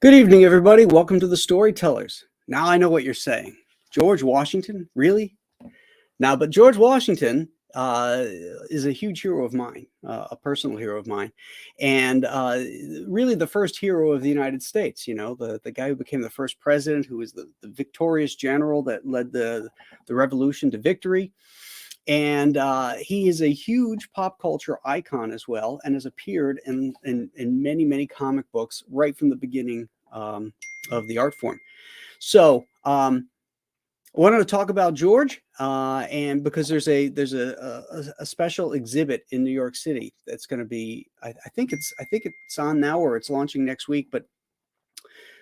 Good evening, everybody. Welcome to the Storytellers. Now I know what you're saying. George Washington? Really? But George Washington is a huge hero of mine, a personal hero of mine, and really the first hero of the United States. You know, the guy who became the first president, who was the victorious general that led the revolution to victory. And he is a huge pop culture icon as well, and has appeared in many, many comic books right from the beginning of the art form. So I wanted to talk about George, and because there's a special exhibit in New York City that's going to be, I think it's on now, or it's launching next week. But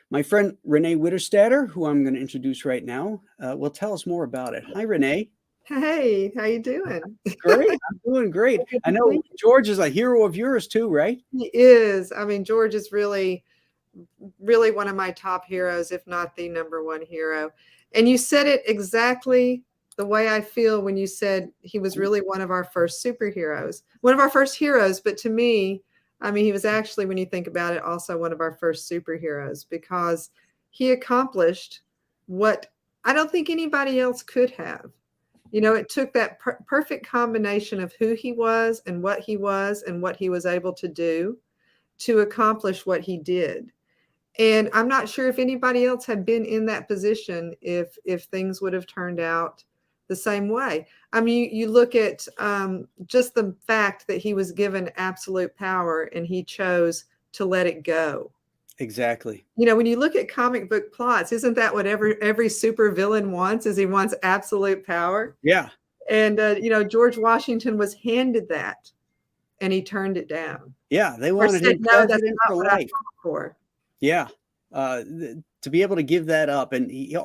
my friend Renee Witterstatter, who I'm going to introduce right now, will tell us more about it. Hi, Renee. Hey, how you doing? Great. I'm doing great. I know George is a hero of yours too, right? He is. I mean, George is really one of my top heroes, if not the number one hero. And you said it exactly the way I feel when you said he was really one of our first superheroes, one of our first heroes. But to me, I mean, he was actually, when you think about it, also one of our first superheroes, because he accomplished what I don't think anybody else could have. You know, it took that perfect combination of who he was and what he was able to do to accomplish what he did. And I'm not sure if anybody else had been in that position if things would have turned out the same way. I mean, you look at just the fact that he was given absolute power and he chose to let it go. Exactly. You know, when you look at comic book plots, isn't that what every super villain wants? Is he wants absolute power? Yeah. And you know, George Washington was handed that, and he turned it down. Yeah, they Or wanted said, him no, that's president not for what I life. fought for. Yeah, to be able to give that up, and he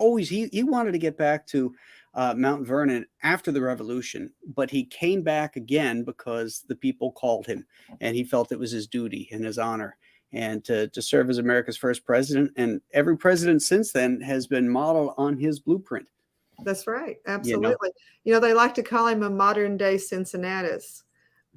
wanted to get back to Mount Vernon after the Revolution, but he came back again because the people called him, and he felt it was his duty and his honor, and to serve as America's first president. And every president since then has been modeled on his blueprint. That's right, absolutely. You know, they like to call him a modern day Cincinnatus,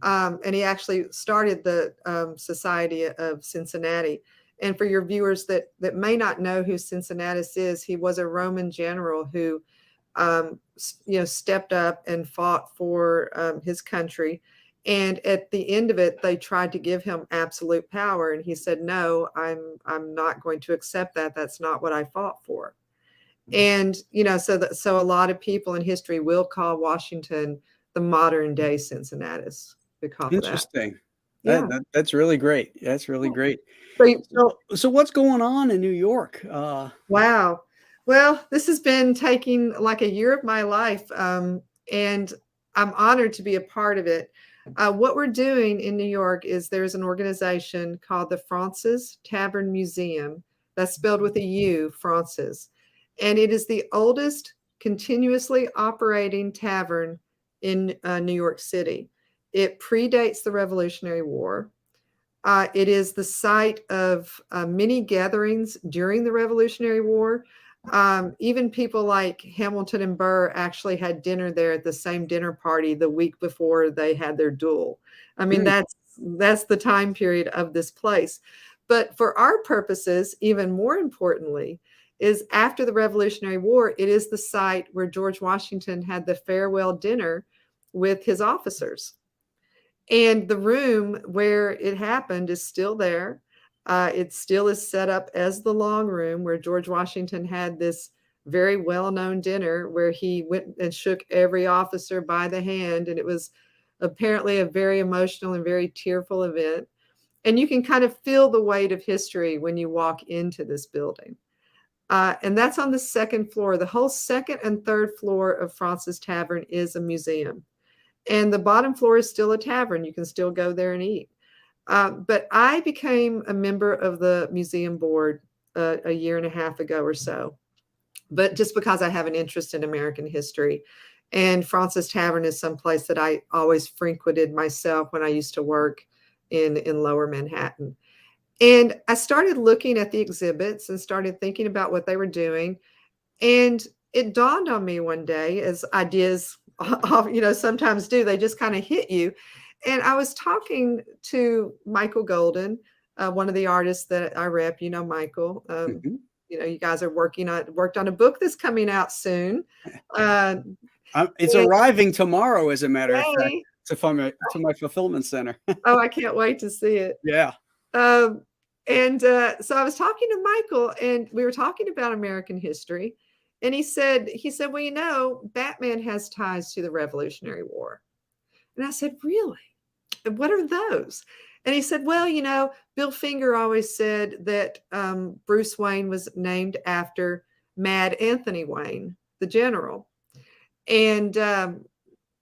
and he actually started the Society of Cincinnati. And for your viewers that may not know who Cincinnatus is, he was a Roman general who, you know, stepped up and fought for his country. And at the end of it, they tried to give him absolute power, and he said, "No, I'm not going to accept that. That's not what I fought for." And you know, so a lot of people in history will call Washington the modern day Cincinnatus because of that. Interesting. Yeah. That's really great. That's really great. So So what's going on in New York? wow. Well, this has been taking like a year of my life, and I'm honored to be a part of it. What we're doing in New York is there's an organization called the Fraunces Tavern Museum. That's spelled with a U, Fraunces. And it is the oldest continuously operating tavern in New York City. It predates the Revolutionary War. It is the site of many gatherings during the Revolutionary War. Even people like Hamilton and Burr actually had dinner there at the same dinner party the week before they had their duel. I mean, that's the time period of this place. But for our purposes, even more importantly, is after the Revolutionary War, it is the site where George Washington had the farewell dinner with his officers. And the room where it happened is still there. It still is set up as the long room where George Washington had this very well-known dinner where he went and shook every officer by the hand. And it was apparently a very emotional and very tearful event. And you can kind of feel the weight of history when you walk into this building. And that's on the second floor. The whole second and third floor of Fraunces Tavern is a museum. And the bottom floor is still a tavern. You can still go there and eat. But I became a member of the museum board a year and a half ago or so, but just because I have an interest in American history. And Fraunces Tavern is someplace that I always frequented myself when I used to work in Lower Manhattan. And I started looking at the exhibits and started thinking about what they were doing. And it dawned on me one day, as ideas, you know, sometimes do, they just kind of hit you. And I was talking to Michael Golden, one of the artists that I rep, Michael. Mhm. You guys are worked on a book that's coming out soon. It's And arriving tomorrow, as a matter of fact, yay. to my fulfillment center. Oh, I can't wait to see it. Yeah. Um, so I was talking to Michael, and we were talking about American history, and he said, well, Batman has ties to the Revolutionary War. And I said, really? What are those? And he said, well, Bill Finger always said that Bruce Wayne was named after Mad Anthony Wayne, the general. And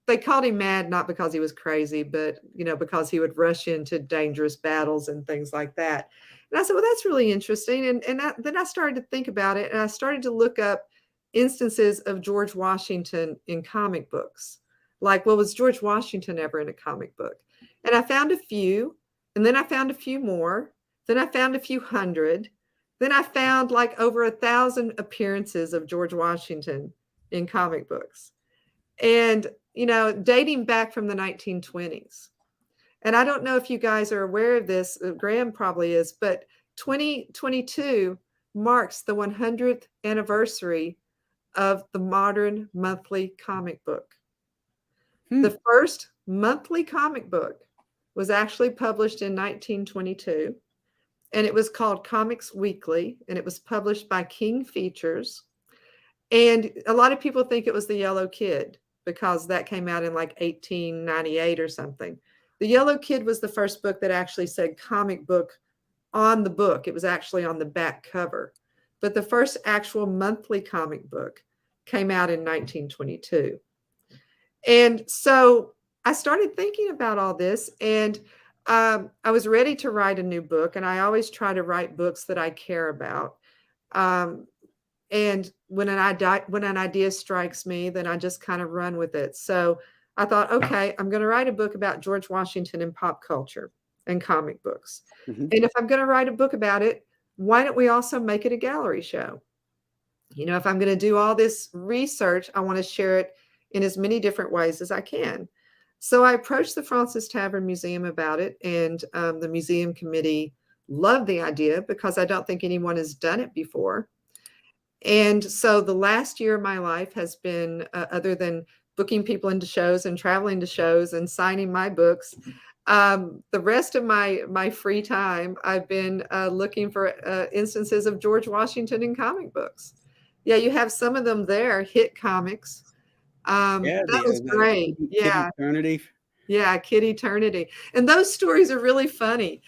they called him Mad not because he was crazy, but, because he would rush into dangerous battles and things like that. And I said, well, that's really interesting. And then I started to think about it, and I started to look up instances of George Washington in comic books. Like, well, was George Washington ever in a comic book? And I found a few, and then I found a few more. Then I found a few hundred. Then I found like over 1,000 appearances of George Washington in comic books. And, dating back from the 1920s. And I don't know if you guys are aware of this, Graham probably is, but 2022 marks the 100th anniversary of the modern monthly comic book. The first monthly comic book was actually published in 1922, and it was called Comics Weekly, and it was published by King Features. And a lot of people think it was The Yellow Kid because that came out in like 1898 or something. The Yellow Kid was the first book that actually said comic book on the book. It was actually on the back cover. But the first actual monthly comic book came out in 1922. And so I started thinking about all this, and I was ready to write a new book. And I always try to write books that I care about. And when an idea strikes me, then I just kind of run with it. So I thought, okay, I'm going to write a book about George Washington and pop culture and comic books. Mm-hmm. And if I'm going to write a book about it, why don't we also make it a gallery show? If I'm going to do all this research, I want to share it in as many different ways as I can. So I approached the Fraunces Tavern Museum about it, and the museum committee loved the idea because I don't think anyone has done it before. And so the last year of my life has been, other than booking people into shows and traveling to shows and signing my books, the rest of my free time, I've been looking for instances of George Washington in comic books. Yeah, you have some of them there, hit comics. That was great. Yeah. Kid Eternity. Yeah, Kid Eternity. And those stories are really funny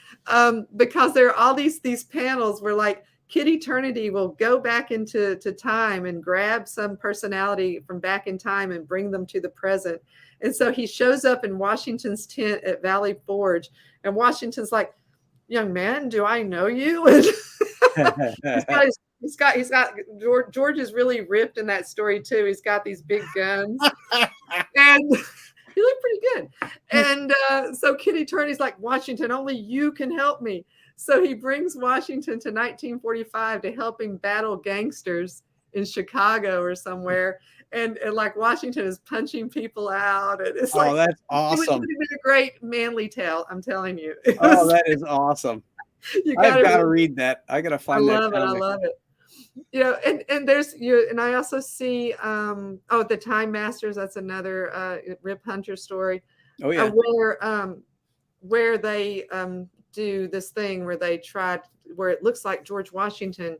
because there are all these panels where like Kid Eternity will go back into time and grab some personality from back in time and bring them to the present. And so he shows up in Washington's tent at Valley Forge, and Washington's like, "Young man, do I know you?" And he's got George is really ripped in that story too. He's got these big guns, and he looked pretty good. And so Kid Eternity's like, "Washington, only you can help me." So he brings Washington to 1945 to help him battle gangsters in Chicago or somewhere. And like Washington is punching people out. And it's like, that's awesome. It would have been a great manly tale, I'm telling you. That is awesome. I've got to read that. I got to find that. I love it. And there's and I also see the Time Masters. That's another Rip Hunter story. Oh yeah. Where they do this thing where where it looks like George Washington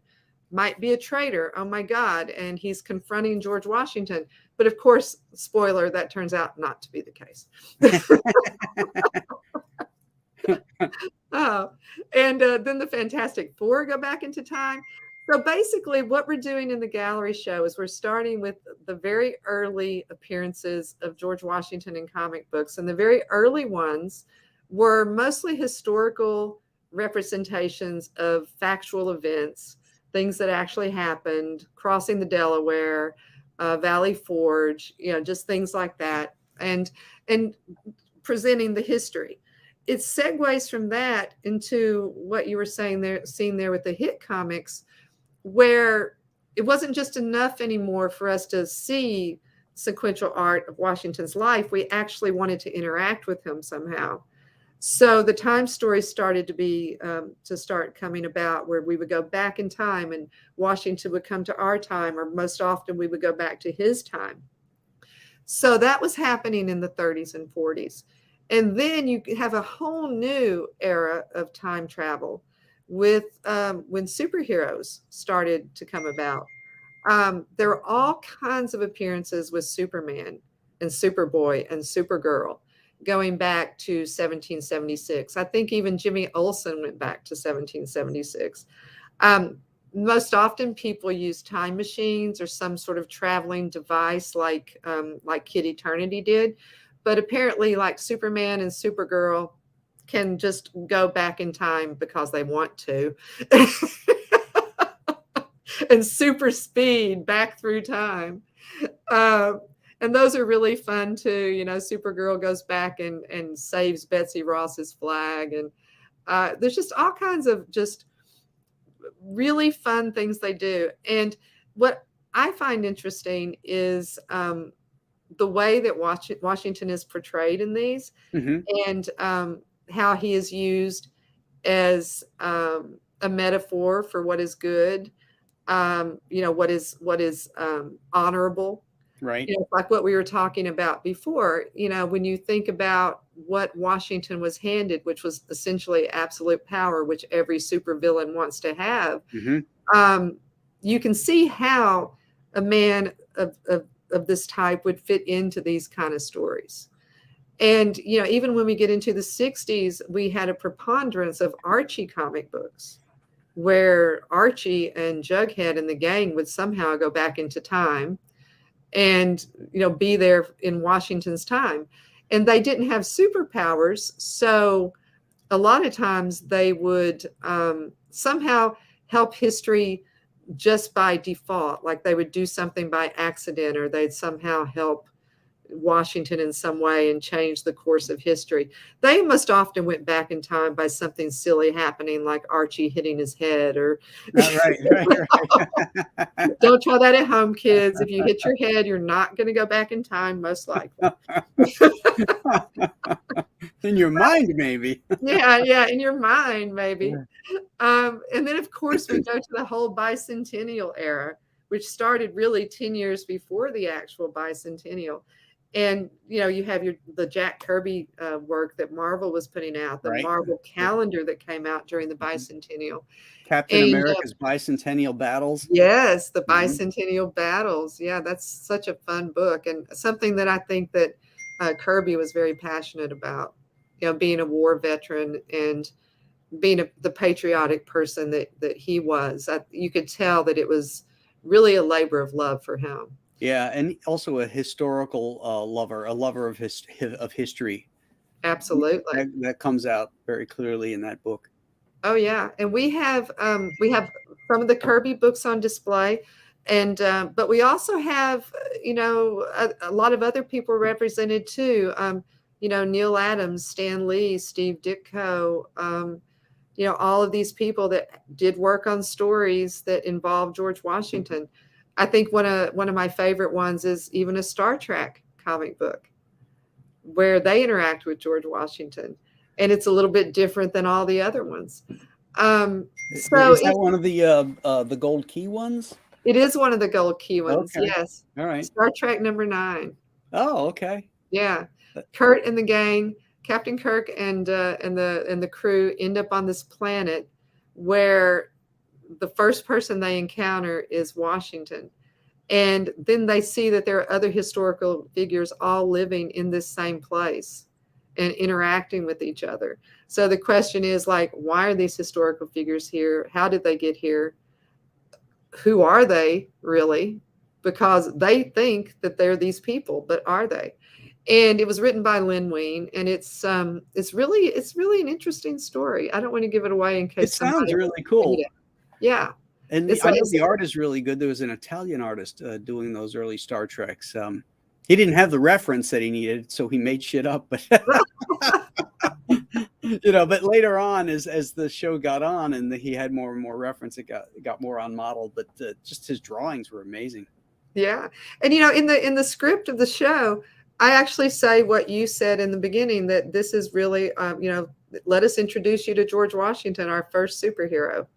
might be a traitor. Oh my God. And he's confronting George Washington. But of course, spoiler, that turns out not to be the case. And then the Fantastic Four go back into time. So basically what we're doing in the gallery show is we're starting with the very early appearances of George Washington in comic books. And the very early ones were mostly historical representations of factual events, things that actually happened, crossing the Delaware, Valley Forge, just things like that, and presenting the history. It segues from that into what you were seeing there with the hit comics, where it wasn't just enough anymore for us to see sequential art of Washington's life. We actually wanted to interact with him somehow. So the time stories started to start coming about, where we would go back in time and Washington would come to our time, or most often we would go back to his time. So that was happening in the 30s and 40s. And then you have a whole new era of time travel with when superheroes started to come about. There were all kinds of appearances with Superman and Superboy and Supergirl going back to 1776. I think even Jimmy Olsen went back to 1776. Most often people use time machines or some sort of traveling device like Kid Eternity did. But apparently, like Superman and Supergirl can just go back in time because they want to. And super speed back through time. And those are really fun too. You know, Supergirl goes back and saves Betsy Ross's flag. And there's just all kinds of just really fun things they do. And what I find interesting is the way that Washington is portrayed in these, and how he is used as a metaphor for what is good, what is honorable. Right. You know, like what we were talking about before, when you think about what Washington was handed, which was essentially absolute power, which every supervillain wants to have, you can see how a man of this type would fit into these kind of stories. And, even when we get into the 60s, we had a preponderance of Archie comic books, where Archie and Jughead and the gang would somehow go back into time and be there in Washington's time. And they didn't have superpowers, so a lot of times they would somehow help history just by default, like they would do something by accident, or they'd somehow help Washington in some way and change the course of history. They most often went back in time by something silly happening, like Archie hitting his head, or right. Don't try that at home, kids. If you hit your head, you're not going to go back in time, most likely. In your mind, maybe. Yeah, in your mind, maybe. And then, of course, we go to the whole bicentennial era, which started really 10 years before the actual bicentennial. And, you have the Jack Kirby work that Marvel was putting out, the Marvel calendar that came out during the bicentennial. Captain America's bicentennial battles. Yes, the bicentennial battles. Yeah, that's such a fun book, and something that I think that Kirby was very passionate about, being a war veteran and being the patriotic person that he was. You could tell that it was really a labor of love for him. Yeah, and also a historical lover, a lover of history. Absolutely. That comes out very clearly in that book. Oh yeah, and we have some of the Kirby books on display, and but we also have a lot of other people represented too. Neil Adams, Stan Lee, Steve Ditko. All of these people that did work on stories that involve George Washington. I think one of my favorite ones is even a Star Trek comic book where they interact with George Washington, and it's a little bit different than all the other ones. So is that one of the gold key ones? It is one of the gold key ones. Okay. Yes. All right. Star Trek #9. Oh, okay. Yeah. Kurt and the gang, Captain Kirk and the crew end up on this planet where the first person they encounter is Washington. And then they see that there are other historical figures all living in this same place and interacting with each other. So the question is, like, why are these historical figures here? How did they get here? Who are they really? Because they think that they're these people, but are they? And it was written by Len Wein, and it's really an interesting story. I don't want to give it away in case it sounds really cool. Yeah. And I know the art is really good. There was an Italian artist doing those early Star Treks. He didn't have the reference that he needed, so he made shit up. But but later on, as the show got on and he had more and more reference, it got more on model. But just his drawings were amazing. Yeah, and in the script of the show, I actually say what you said in the beginning, that this is really, let us introduce you to George Washington, our first superhero.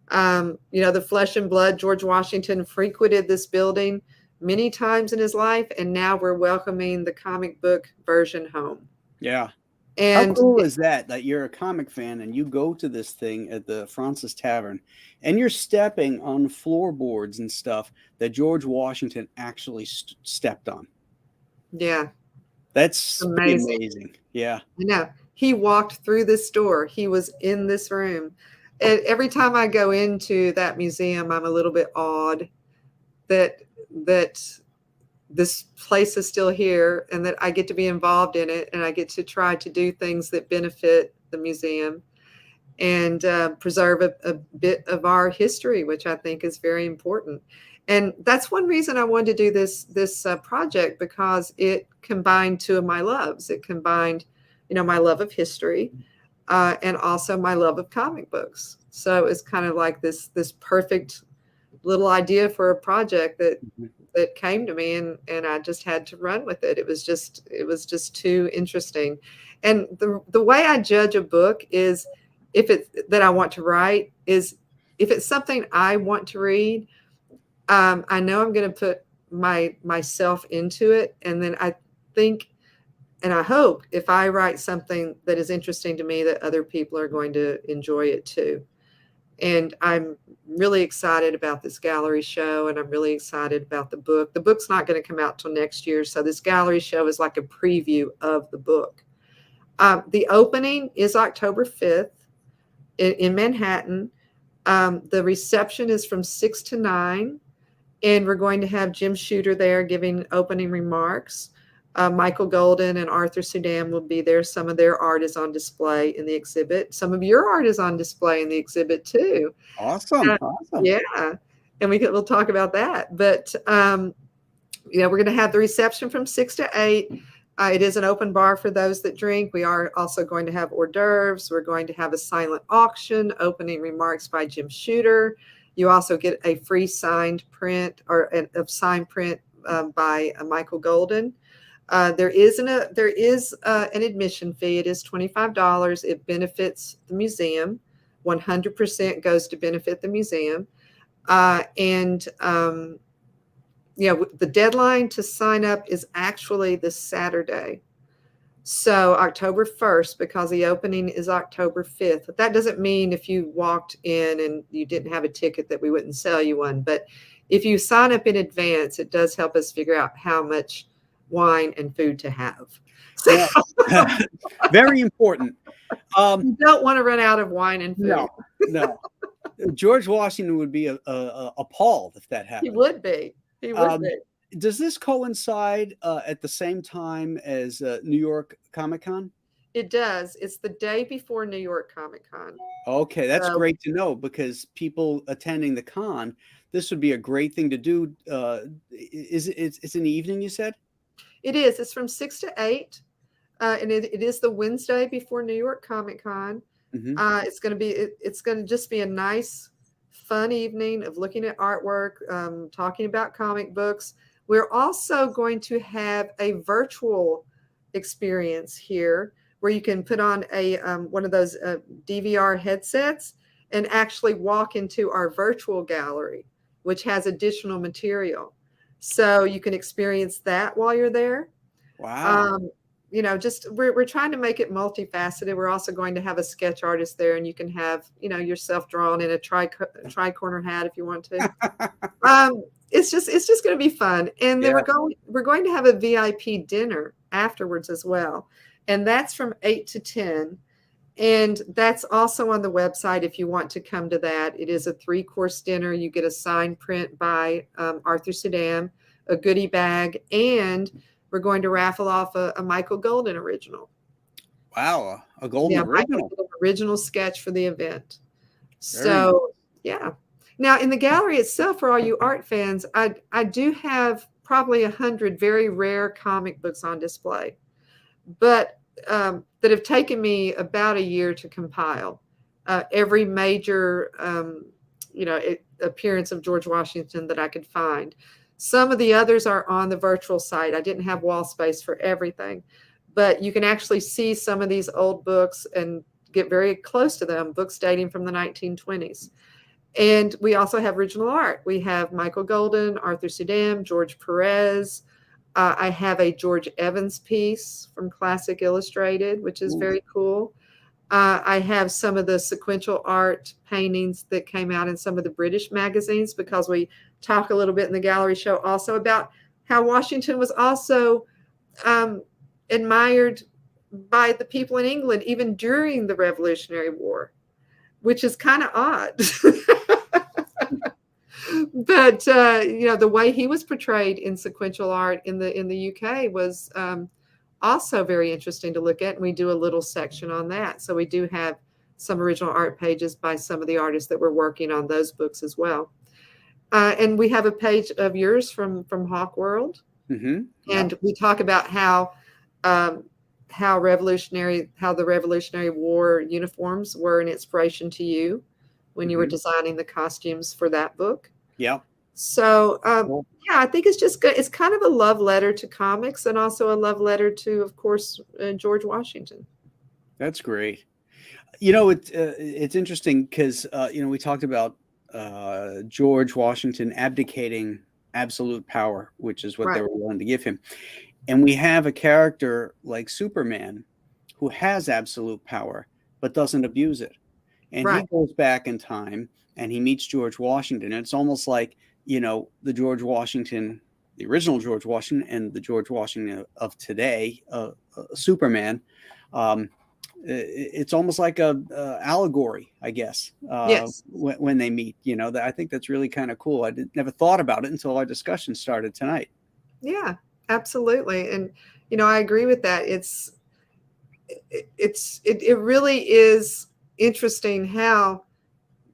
The flesh and blood, George Washington frequented this building many times in his life, and now we're welcoming the comic book version home. Yeah. And how cool is that you're a comic fan and you go to this thing at the Fraunces Tavern and you're stepping on floorboards and stuff that George Washington actually stepped on. Yeah. That's amazing. Yeah. I know. He walked through this door. He was in this room. And every time I go into that museum, I'm a little bit awed that this place is still here and that I get to be involved in it, and I get to try to do things that benefit the museum and preserve a bit of our history, which I think is very important. And that's one reason I wanted to do this project, because it combined two of my loves. It combined, my love of history and also my love of comic books. So it's kind of like this perfect little idea for a project that came to me, and I just had to run with it. It was just too interesting. And the way I judge a book is that I want to write is if it's something I want to read. I know I'm going to put myself into it, and then I think, and I hope, if I write something that is interesting to me, that other people are going to enjoy it too. And I'm really excited about this gallery show, and I'm really excited about the book. The book's not going to come out till next year, so this gallery show is like a preview of the book. The opening is October 5th in Manhattan. The reception is from 6 to 9, and we're going to have Jim Shooter there giving opening remarks. Michael Golden and Arthur Sudan will be there. Some of their art is on display in the exhibit. Some of your art is on display in the exhibit too. Awesome. Yeah. And we'll talk about that. But, we're going to have the reception from 6 to 8. It is an open bar for those that drink. We are also going to have hors d'oeuvres. We're going to have a silent auction, opening remarks by Jim Shooter. You also get a free signed print of signed print by Michael Golden. There is an admission fee. It is $25. It benefits the museum. 100% goes to benefit the museum. The deadline to sign up is actually this Saturday. So October 1st, because the opening is October 5th. But that doesn't mean if you walked in and you didn't have a ticket that we wouldn't sell you one. But if you sign up in advance, it does help us figure out how much wine and food to have. So, very important. You don't want to run out of wine and food. No. George Washington would be appalled if that happened. He would be. Does this coincide at the same time as New York Comic Con? It does. It's the day before New York Comic Con. Okay, that's great to know, because people attending the con, this would be a great thing to do. It's in the evening, you said? It is. It's from 6 to 8, and it is the Wednesday before New York Comic Con. It's going to just be a nice, fun evening of looking at artwork, talking about comic books. We're also going to have a virtual experience here where you can put on one of those DVR headsets and actually walk into our virtual gallery, which has additional material. So you can experience that while you're there. Wow. We're trying to make it multifaceted. We're also going to have a sketch artist there, and you can have, yourself drawn in a tri-corner hat if you want to. It's just going to be fun. And then we're going to have a VIP dinner afterwards as well. And that's from 8 to 10. And that's also on the website if you want to come to that. It is a 3-course dinner. You get a signed print by Arthur Sudan, a goodie bag, and we're going to raffle off a Michael Golden original. Wow, a Golden original. Original sketch for the event. So, yeah. Now, in the gallery itself, for all you art fans, I do have probably 100 very rare comic books on display, but that have taken me about a year to compile. Every major, appearance of George Washington that I could find. Some of the others are on the virtual site. I didn't have wall space for everything, but you can actually see some of these old books and get very close to them, books dating from the 1920s. And we also have original art. We have Michael Golden, Arthur Sudam, George Perez. I have a George Evans piece from Classic Illustrated, which is very cool. I have some of the sequential art paintings that came out in some of the British magazines, because we talk a little bit in the gallery show also about how Washington was also admired by the people in England even during the Revolutionary War, which is kind of odd. But the way he was portrayed in sequential art in the UK was also very interesting to look at, and we do a little section on that. So we do have some original art pages by some of the artists that were working on those books as well. And we have a page of yours from Hawk World, and we talk about how the Revolutionary War uniforms were an inspiration to you when you were designing the costumes for that book. Yeah. So, I think it's just good. It's kind of a love letter to comics, and also a love letter to, of course, George Washington. That's great. It's interesting because, we talked about George Washington abdicating absolute power, which is what they were willing to give him. And we have a character like Superman who has absolute power, but doesn't abuse it. And he goes back in time and he meets George Washington. And it's almost like, the George Washington, the original George Washington, and the George Washington of today, Superman. It's almost like a allegory, I guess. Yes. When they meet, I think that's really kind of cool. I never thought about it until our discussion started tonight. Yeah, absolutely. And, I agree with that. It really is interesting how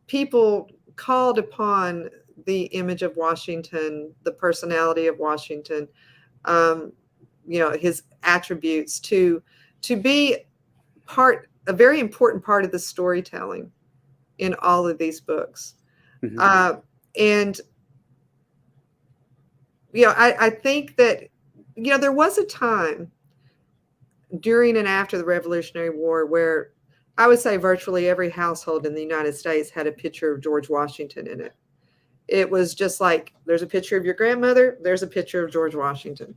people called upon the image of Washington, the personality of Washington, his attributes to be a very important part of the storytelling in all of these books. I think that, there was a time during and after the Revolutionary War where I would say virtually every household in the United States had a picture of George Washington in it. It was just like, there's a picture of your grandmother, there's a picture of George Washington.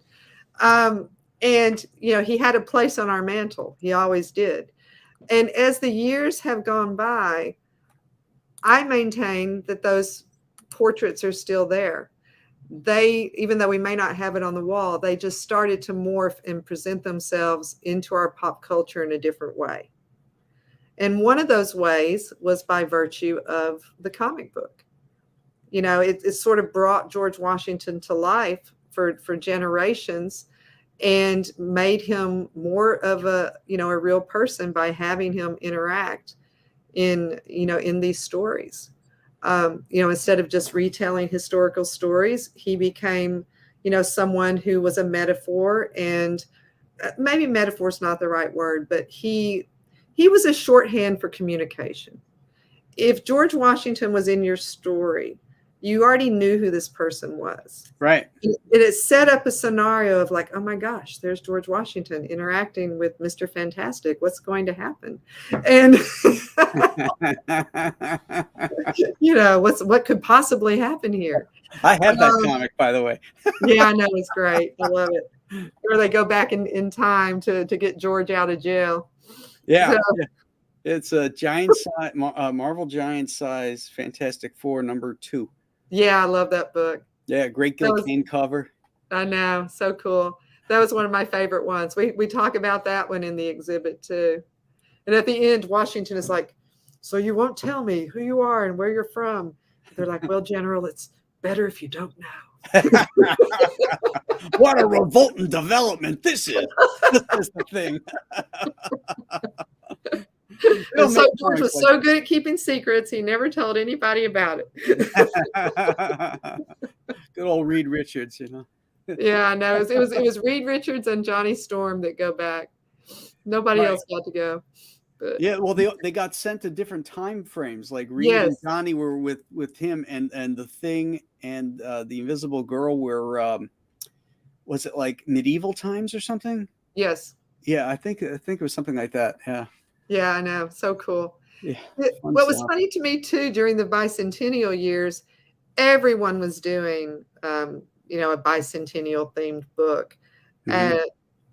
And, he had a place on our mantle. He always did. And as the years have gone by, I maintain that those portraits are still there. Even though we may not have it on the wall, they just started to morph and present themselves into our pop culture in a different way. And one of those ways was by virtue of the comic book. It sort of brought George Washington to life for generations and made him more of a real person by having him interact in these stories. Instead of just retelling historical stories, he became, someone who was a metaphor, and maybe metaphor is not the right word, but he was a shorthand for communication. If George Washington was in your story, you already knew who this person was. Right. And it set up a scenario of like, oh my gosh, there's George Washington interacting with Mr. Fantastic. What's going to happen? And, what could possibly happen here? I have that comic, by the way. Yeah, I know. It's great. I love it. Or they go back in time to get George out of jail. Yeah. It's a giant size, Marvel giant size Fantastic Four #2. Yeah, I love that book. Yeah, great Gil Kane cover. I know, so cool. That was one of my favorite ones. We talk about that one in the exhibit too. And at the end, Washington is like, so you won't tell me who you are and where you're from. They're like, well, General, it's better if you don't know. What a revolting development this is. This is the thing. And so George was so good at keeping secrets, he never told anybody about it. Good old Reed Richards, Yeah, I know. It was Reed Richards and Johnny Storm that go back. Nobody else got to go. But Yeah, well, they got sent to different time frames. Like Reed and yes, Johnny were with him, and the Thing and the Invisible Girl were was it like medieval times or something? yes. Yeah, I think it was something like that. Yeah, Yeah, I know. So cool. yeah, fun What was stuff. funny to me too during the bicentennial years, everyone was doing, a bicentennial themed book. Hmm. And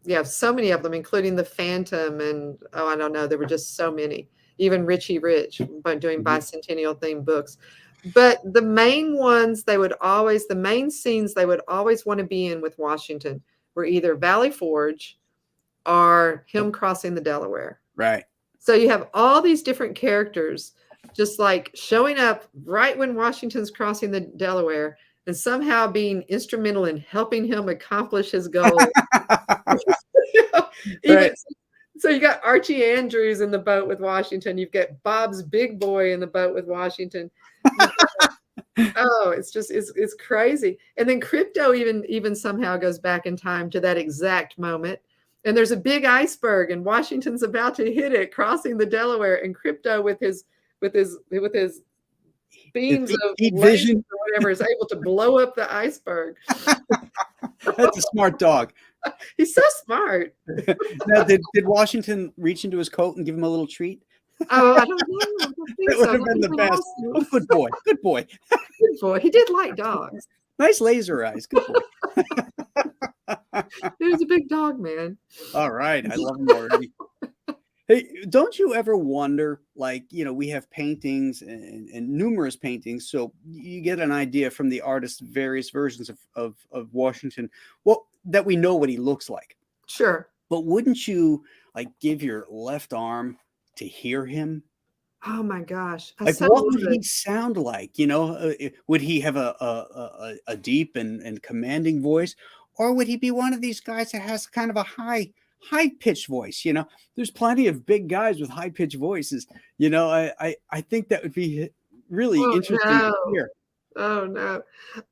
yeah, so many of them, including the Phantom, and oh, I don't know, there were just so many. Even Richie Rich, but doing Hmm. bicentennial themed books. But the main ones, the main scenes they would always want to be in with Washington were either Valley Forge or him crossing the Delaware. Right. So you have all these different characters just like showing up right when Washington's crossing the Delaware and somehow being instrumental in helping him accomplish his goal. Even Right. so, you got Archie Andrews in the boat with Washington. You've got Bob's Big Boy in the boat with Washington. Oh, it's crazy. And then Crypto even somehow goes back in time to that exact moment. And there's a big iceberg, and Washington's about to hit it, crossing the Delaware, and Crypto with his beams of Heat lasers vision. or whatever is able to blow up the iceberg. That's a smart dog. He's so smart. Now, did Washington reach into his coat and give him a little treat? Oh, I don't know. I don't think That would so. have been the best. Oh, good boy. Good boy. Good boy. He did like dogs. Nice laser eyes. Good boy. He was a big dog man. All right. I love him already. Hey, don't you ever wonder, like, we have paintings and numerous paintings, so you get an idea from the artist's various versions of Washington, well, that we know what he looks like. Sure. But wouldn't you, like, give your left arm to hear him? Oh my gosh. I Like, so what would love he it. sound like? Would he have a deep and commanding voice, or would he be one of these guys that has kind of a high pitched voice? There's plenty of big guys with high pitched voices. I think that would be really Oh interesting to no. hear. Oh no.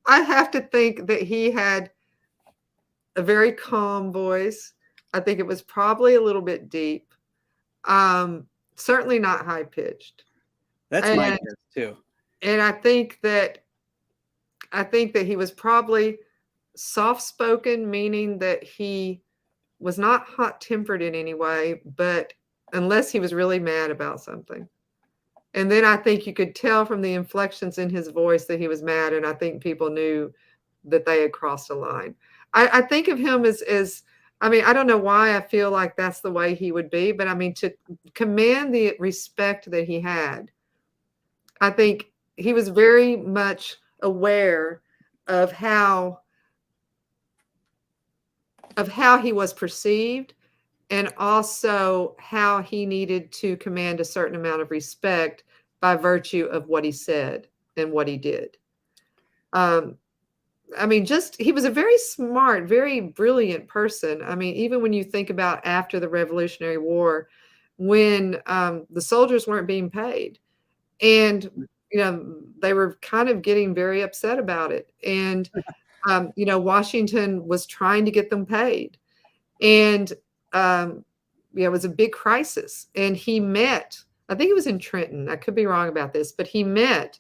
I have to think that he had a very calm voice. I think it was probably a little bit deep. Um, Certainly not high pitched. That's my And guess too. and I think that he was probably soft spoken, meaning that he was not hot tempered in any way, but unless he was really mad about something. And then I think you could tell from the inflections in his voice that he was mad, and I think people knew that they had crossed a line. I think of him as I mean, I don't know why I feel like that's the way he would be, but I mean, to command the respect that he had, I think he was very much aware of how he was perceived, and also how he needed to command a certain amount of respect by virtue of what he said and what he did. Um, I mean, just he was a very smart, very brilliant person. I mean, even when you think about after the Revolutionary War, when the soldiers weren't being paid, and they were kind of getting very upset about it, and Washington was trying to get them paid, and it was a big crisis. And he met, I think it was in Trenton. I could be wrong about this, but he met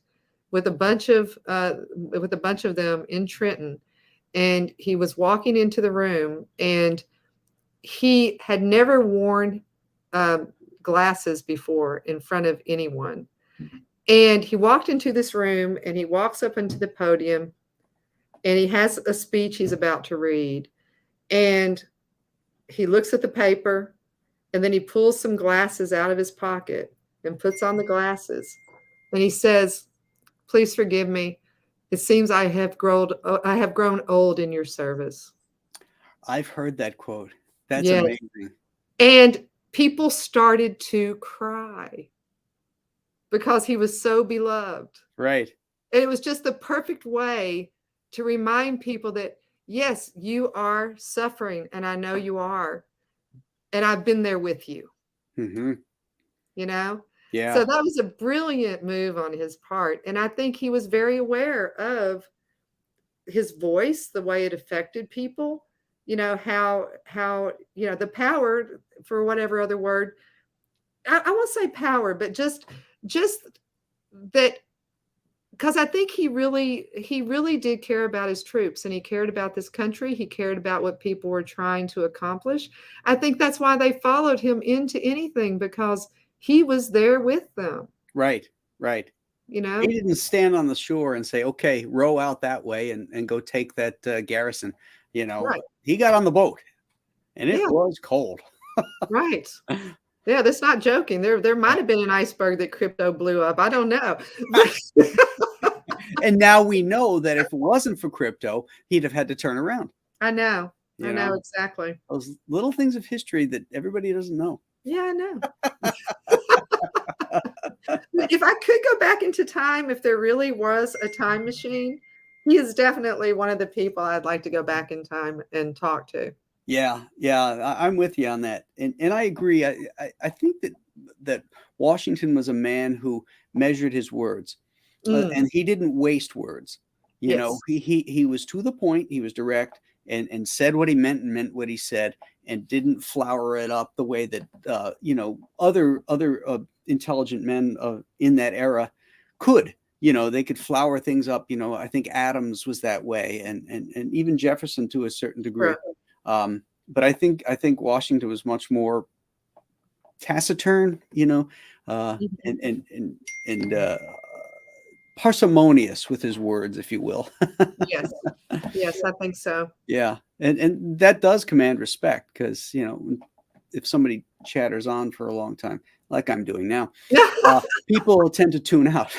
with a bunch of them in Trenton, and he was walking into the room, and he had never worn glasses before in front of anyone. And he walked into this room, and he walks up into the podium, and he has a speech he's about to read, and he looks at the paper, and then he pulls some glasses out of his pocket and puts on the glasses, and he says, "Please forgive me. It seems I have grown old in your service." I've heard that quote. That's Yes. amazing. And people started to cry because he was so beloved. Right. And it was just the perfect way to remind people that, yes, you are suffering, and I know you are, and I've been there with you, Hmm. you know? So Yeah. that was a brilliant move on his part. And I think he was very aware of his voice, the way it affected people, how the power, for whatever other word, I won't say power, but just that, because I think he really did care about his troops, and he cared about this country. He cared about what people were trying to accomplish. I think that's why they followed him into anything, because he was there with them. Right, right. You know, He didn't stand on the shore and say, okay, row out that way and go take that garrison. You know, right. he got on the boat, and it Yeah, was cold. right. Yeah, that's not joking. There might have been an iceberg that crypto blew up. I don't know. And now we know that if it wasn't for crypto, he'd have had to turn around. I know. You I know exactly. Those little things of history that everybody doesn't know. Yeah, I know. If I could go back into time, if there really was a time machine, he is definitely one of the people I'd like to go back in time and talk to. Yeah, I'm with you on that, and I agree. I think that Washington was a man who measured his words, and he didn't waste words. You know, he was to the point. He was direct and said what he meant and meant what he said, and didn't flower it up the way that other intelligent men in that era could. They could flower things up. I think Adams was that way, and even Jefferson to a certain degree. Right. But I think Washington was much more taciturn, and parsimonious with his words, if you will. Yes, I think so. Yeah, and that does command respect, because if somebody chatters on for a long time, like I'm doing now, people tend to tune out.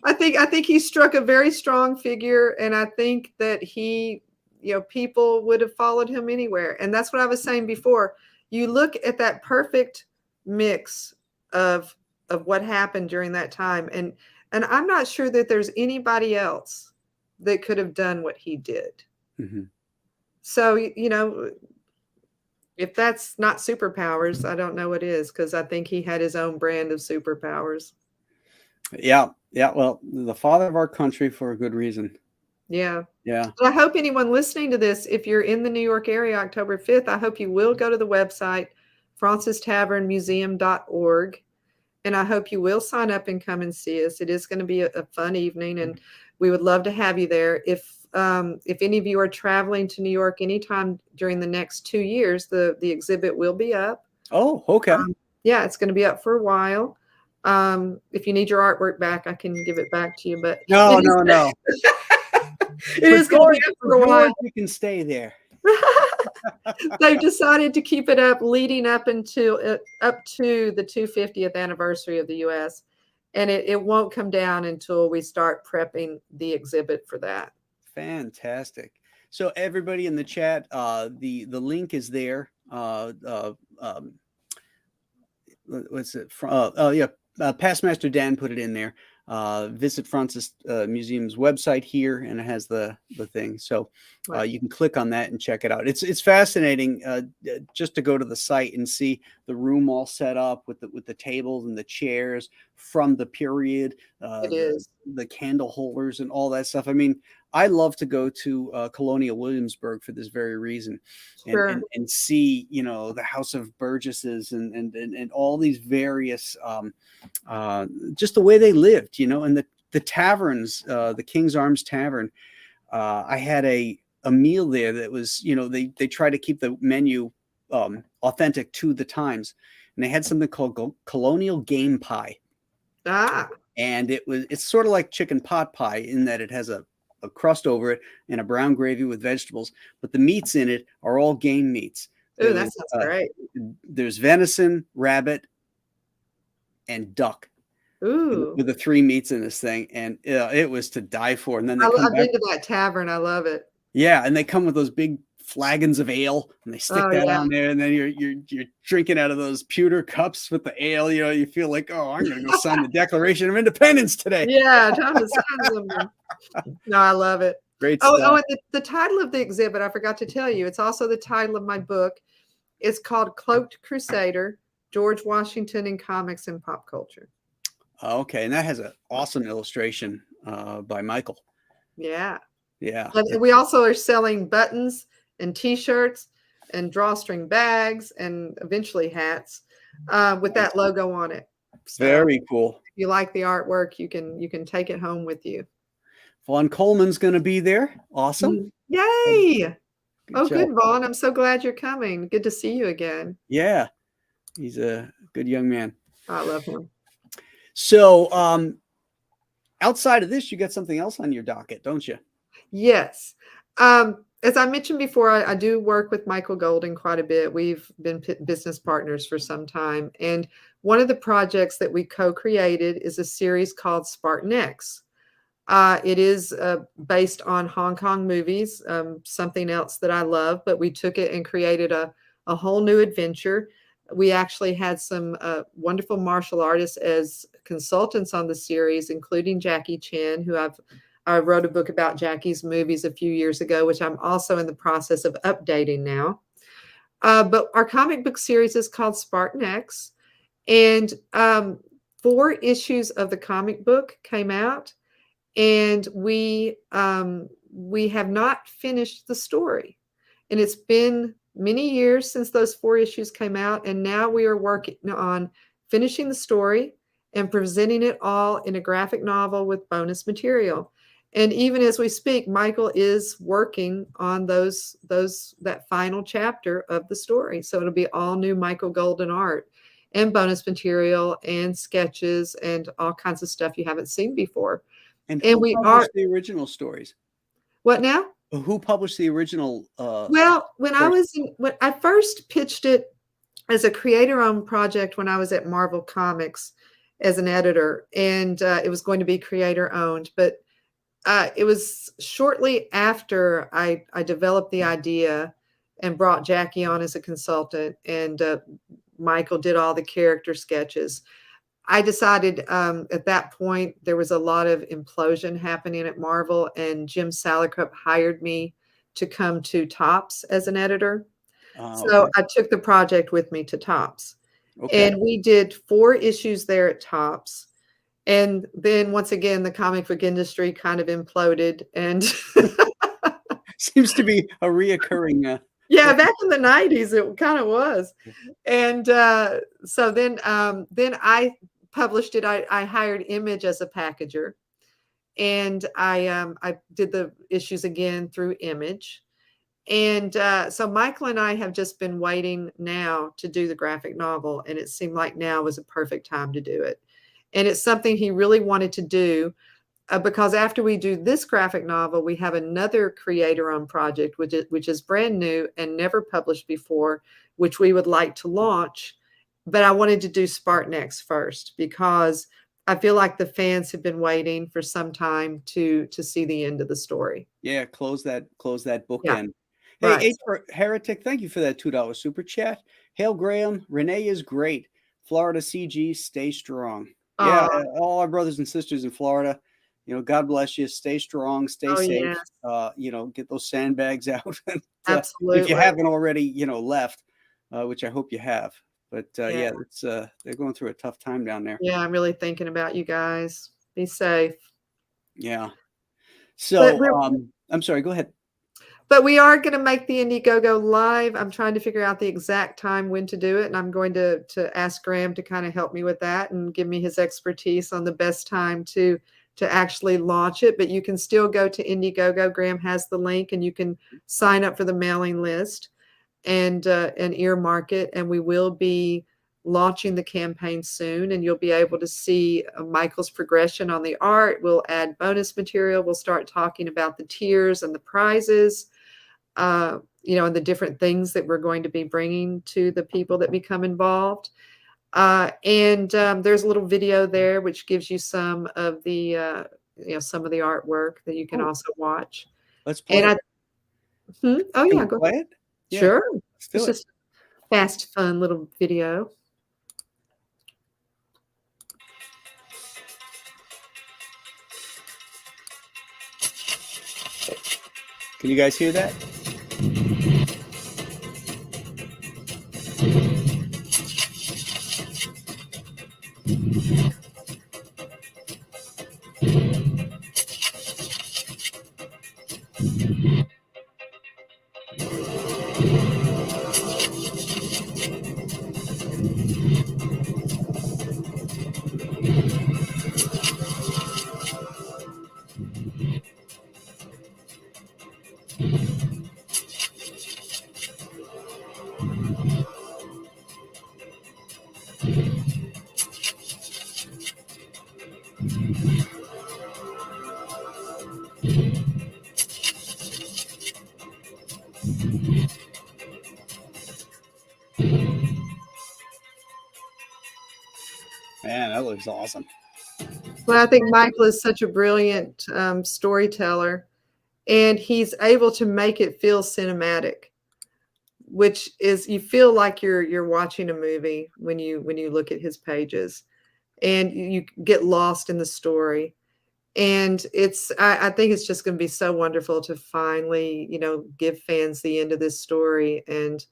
I think he struck a very strong figure, and I think that people would have followed him anywhere. And that's what I was saying before. You look at that perfect mix of what happened during that time, and I'm not sure that there's anybody else that could have done what he did. Mm-hmm. So, if that's not superpowers, I don't know what is, because I think he had his own brand of superpowers. Yeah. Well, the father of our country for a good reason. Yeah. Yeah. Well, I hope anyone listening to this, if you're in the New York area, October 5th, I hope you will go to the website, Fraunces Tavern Museum.org. And I hope you will sign up and come and see us. It is going to be a fun evening, and we would love to have you there. If any of you are traveling to New York anytime during the next 2 years, the exhibit will be up. Oh, okay. Yeah, it's going to be up for a while. If you need your artwork back, I can give it back to you. But no. It is going to be up for a while. You can stay there. They've decided to keep it up leading up to the 250th anniversary of the U.S. And it won't come down until we start prepping the exhibit for that. Fantastic. So everybody in the chat, the link is there. What's it from? Pastmaster Dan put it in there. Visit Fraunces Museum's website here, and it has the thing. So you can click on that and check it out. It's fascinating just to go to the site and see the room all set up with the tables and the chairs from the period. It is the candle holders and all that stuff. I mean, I love to go to Colonial Williamsburg for this very reason, and see the House of Burgesses and all these various just the way they lived, and the taverns, the King's Arms Tavern. I had a meal there that was, they try to keep the menu authentic to the times, and they had something called Colonial Game Pie. And it's sort of like chicken pot pie in that it has a crust over it and a brown gravy with vegetables, but the meats in it are all game meats. Oh, that sounds great. There's venison, rabbit, and duck. Ooh. With the 3 meats in this thing, and it was to die for. And then I've been to that tavern. I love it. Yeah, and they come with those big flagons of ale, and they stick that on there, and then you're drinking out of those pewter cups with the ale. You feel like, oh, I'm going to go sign the Declaration of Independence today. Yeah, time to sign them. No, I love it. Great stuff. Oh, and the title of the exhibit, I forgot to tell you. It's also the title of my book. It's called Cloaked Crusader: George Washington in Comics and Pop Culture. Okay, and that has an awesome illustration by Michael. Yeah. Yeah. But we also are selling buttons and T-shirts. and drawstring bags and eventually hats with that logo on it. So Very cool. if you like the artwork, you can take it home with you. Vaughn Coleman's going to be there. Awesome. Yay. Good job. Good, Vaughn. I'm so glad you're coming. Good to see you again. Yeah. He's a good young man. I love him. So outside of this, you got something else on your docket, don't you? Yes. As I mentioned before, I do work with Michael Golden quite a bit. We've been business partners for some time. And one of the projects that we co-created is a series called Spartan X. It is based on Hong Kong movies, something else that I love, but we took it and created a whole new adventure. We actually had some wonderful martial artists as consultants on the series, including Jackie Chan, who I wrote a book about Jackie's movies a few years ago, which I'm also in the process of updating now. But our comic book series is called Spartan X, and 4 issues of the comic book came out. And we have not finished the story. And it's been many years since those 4 issues came out. And now we are working on finishing the story and presenting it all in a graphic novel with bonus material. And even as we speak, Michael is working on that final chapter of the story. So it'll be all new Michael Golden art and bonus material and sketches and all kinds of stuff you haven't seen before. And who published the original stories? What now? Who published the original? Well, when I first pitched it as a creator-owned project when I was at Marvel Comics as an editor, and it was going to be creator-owned. But it was shortly after I developed the idea and brought Jackie on as a consultant, and Michael did all the character sketches. I decided at that point there was a lot of implosion happening at Marvel, and Jim Salicrup hired me to come to Topps as an editor. So I took the project with me to Topps. Okay. And we did 4 issues there at Topps. And then once again, the comic book industry kind of imploded. And seems to be a reoccurring. Yeah, back in the 90s, it kind of was. And so then I published it. I hired Image as a packager, and I did the issues again through Image. And so Michael and I have just been waiting now to do the graphic novel, and it seemed like now was a perfect time to do it. And it's something he really wanted to do because after we do this graphic novel, we have another creator-owned project, which is brand new and never published before, which we would like to launch. But I wanted to do Spartan X first because I feel like the fans have been waiting for some time to see the end of the story. Yeah, close that book in. Hey, Right. Heretic, thank you for that $2 super chat. Hail Graham, Renee is great. Florida CG, stay strong. Yeah, all our brothers and sisters in Florida, God bless you. Stay strong, stay safe. Yes. Get those sandbags out. And, absolutely. If you haven't already, left, which I hope you have. But yeah, it's they're going through a tough time down there. Yeah, I'm really thinking about you guys. Be safe. Yeah. So I'm sorry, go ahead. But we are going to make the Indiegogo live. I'm trying to figure out the exact time when to do it. And I'm going to ask Graham to kind of help me with that and give me his expertise on the best time to actually launch it. But you can still go to Indiegogo. Graham has the link, and you can sign up for the mailing list and earmark it. And we will be launching the campaign soon, and you'll be able to see Michael's progression on the art. We'll add bonus material. We'll start talking about the tiers and the prizes, and the different things that we're going to be bringing to the people that become involved. And there's a little video there which gives you some of the some of the artwork that you can also watch. Let's play it. Oh yeah, go play it. Yeah. Sure. It's just a fast, fun little video. Can you guys hear that? was awesome. Well, I think Michael is such a brilliant storyteller, and he's able to make it feel cinematic, which is you feel like you're watching a movie when you look at his pages, and you get lost in the story. And I think it's just going to be so wonderful to finally, give fans the end of this story and,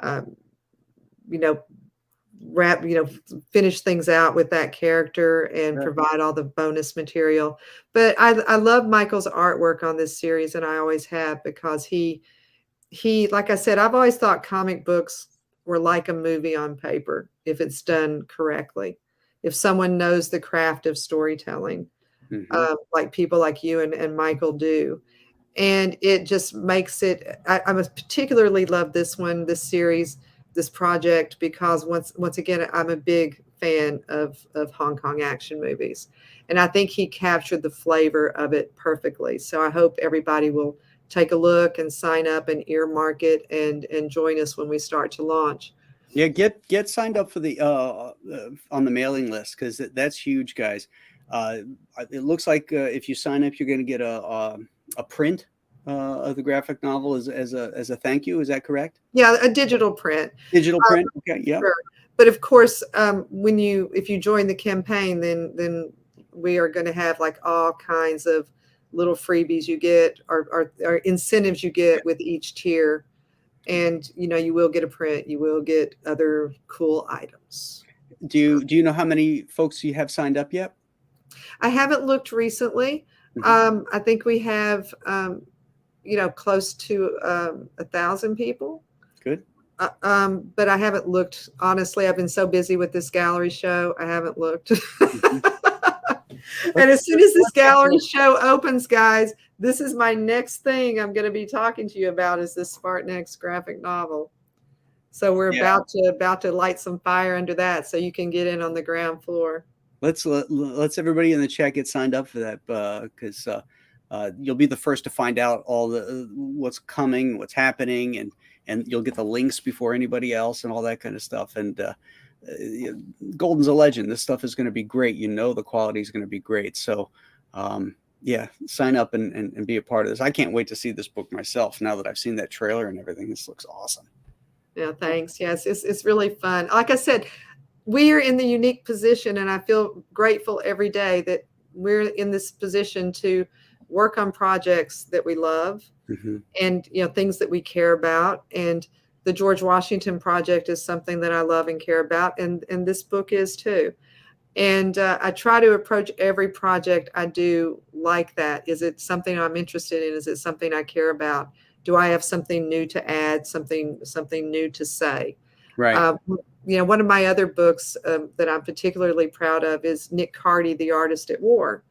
um, you know, finish things out with that character and provide all the bonus material. But I love Michael's artwork on this series, and I always have, because he, like I said, I've always thought comic books were like a movie on paper if it's done correctly. If someone knows the craft of storytelling, like people like you and Michael do. And it just makes it, I particularly love this series, this project, because once again, I'm a big fan of Hong Kong action movies. And I think he captured the flavor of it perfectly. So I hope everybody will take a look and sign up and earmark it and join us when we start to launch. Yeah, get signed up for the on the mailing list, because that's huge, guys. It looks like if you sign up, you're going to get a print of the graphic novel as a thank you. Is that correct? Yeah, a digital print. Digital print. Okay, yeah. Sure. But of course, if you join the campaign, then we are going to have like all kinds of little freebies you get, or incentives you get with each tier. And you will get a print. You will get other cool items. Do you know how many folks you have signed up yet? I haven't looked recently. I think we have, close to 1,000 people. Good. But I haven't looked. Honestly, I've been so busy with this gallery show, I haven't looked. And as soon as this gallery show opens, guys, this is my next thing I'm going to be talking to you about, is this Spartan X graphic novel. So we're about to light some fire under that, so you can get in on the ground floor. Let's everybody in the chat get signed up for that, because you'll be the first to find out all the what's coming, what's happening, and you'll get the links before anybody else and all that kind of stuff. And Golden's a legend. This stuff is going to be great. The quality is going to be great. So sign up and be a part of this. I can't wait to see this book myself now that I've seen that trailer and everything. This looks awesome. Yeah, thanks. Yes, it's really fun. Like I said, we are in the unique position, and I feel grateful every day that we're in this position to work on projects that we love, and things that we care about. And the George Washington project is something that I love and care about, and this book is too. And I try to approach every project I do like that. Is it something I'm interested in? Is it something I care about? Do I have something new to add? Something new to say? Right. One of my other books that I'm particularly proud of is Nick Carney, The Artist at War.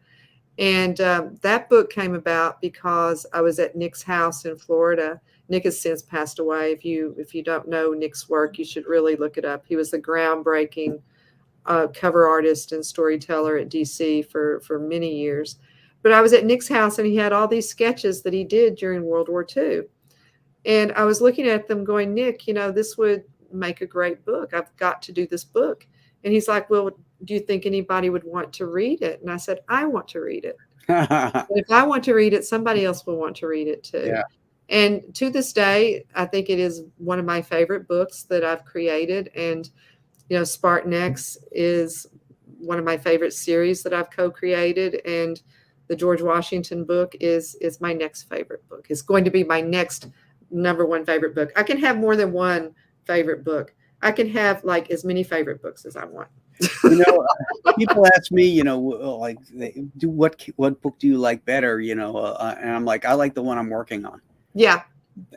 And that book came about because I was at Nick's house in Florida. Nick has since passed away. If you don't know Nick's work, you should really look it up. He was the groundbreaking cover artist and storyteller at DC for many years. But I was at Nick's house, and he had all these sketches that he did during World War II. And I was looking at them going, Nick, this would make a great book. I've got to do this book. And he's like, well, do you think anybody would want to read it? And I said, I want to read it. If I want to read it, somebody else will want to read it too. Yeah. And to this day, I think it is one of my favorite books that I've created. And, Spartan X is one of my favorite series that I've co-created. And the George Washington book is my next favorite book. It's going to be my next #1 favorite book. I can have more than one favorite book. I can have like as many favorite books as I want. People ask me, like, what book do you like better? And I'm like, I like the one I'm working on. Yeah.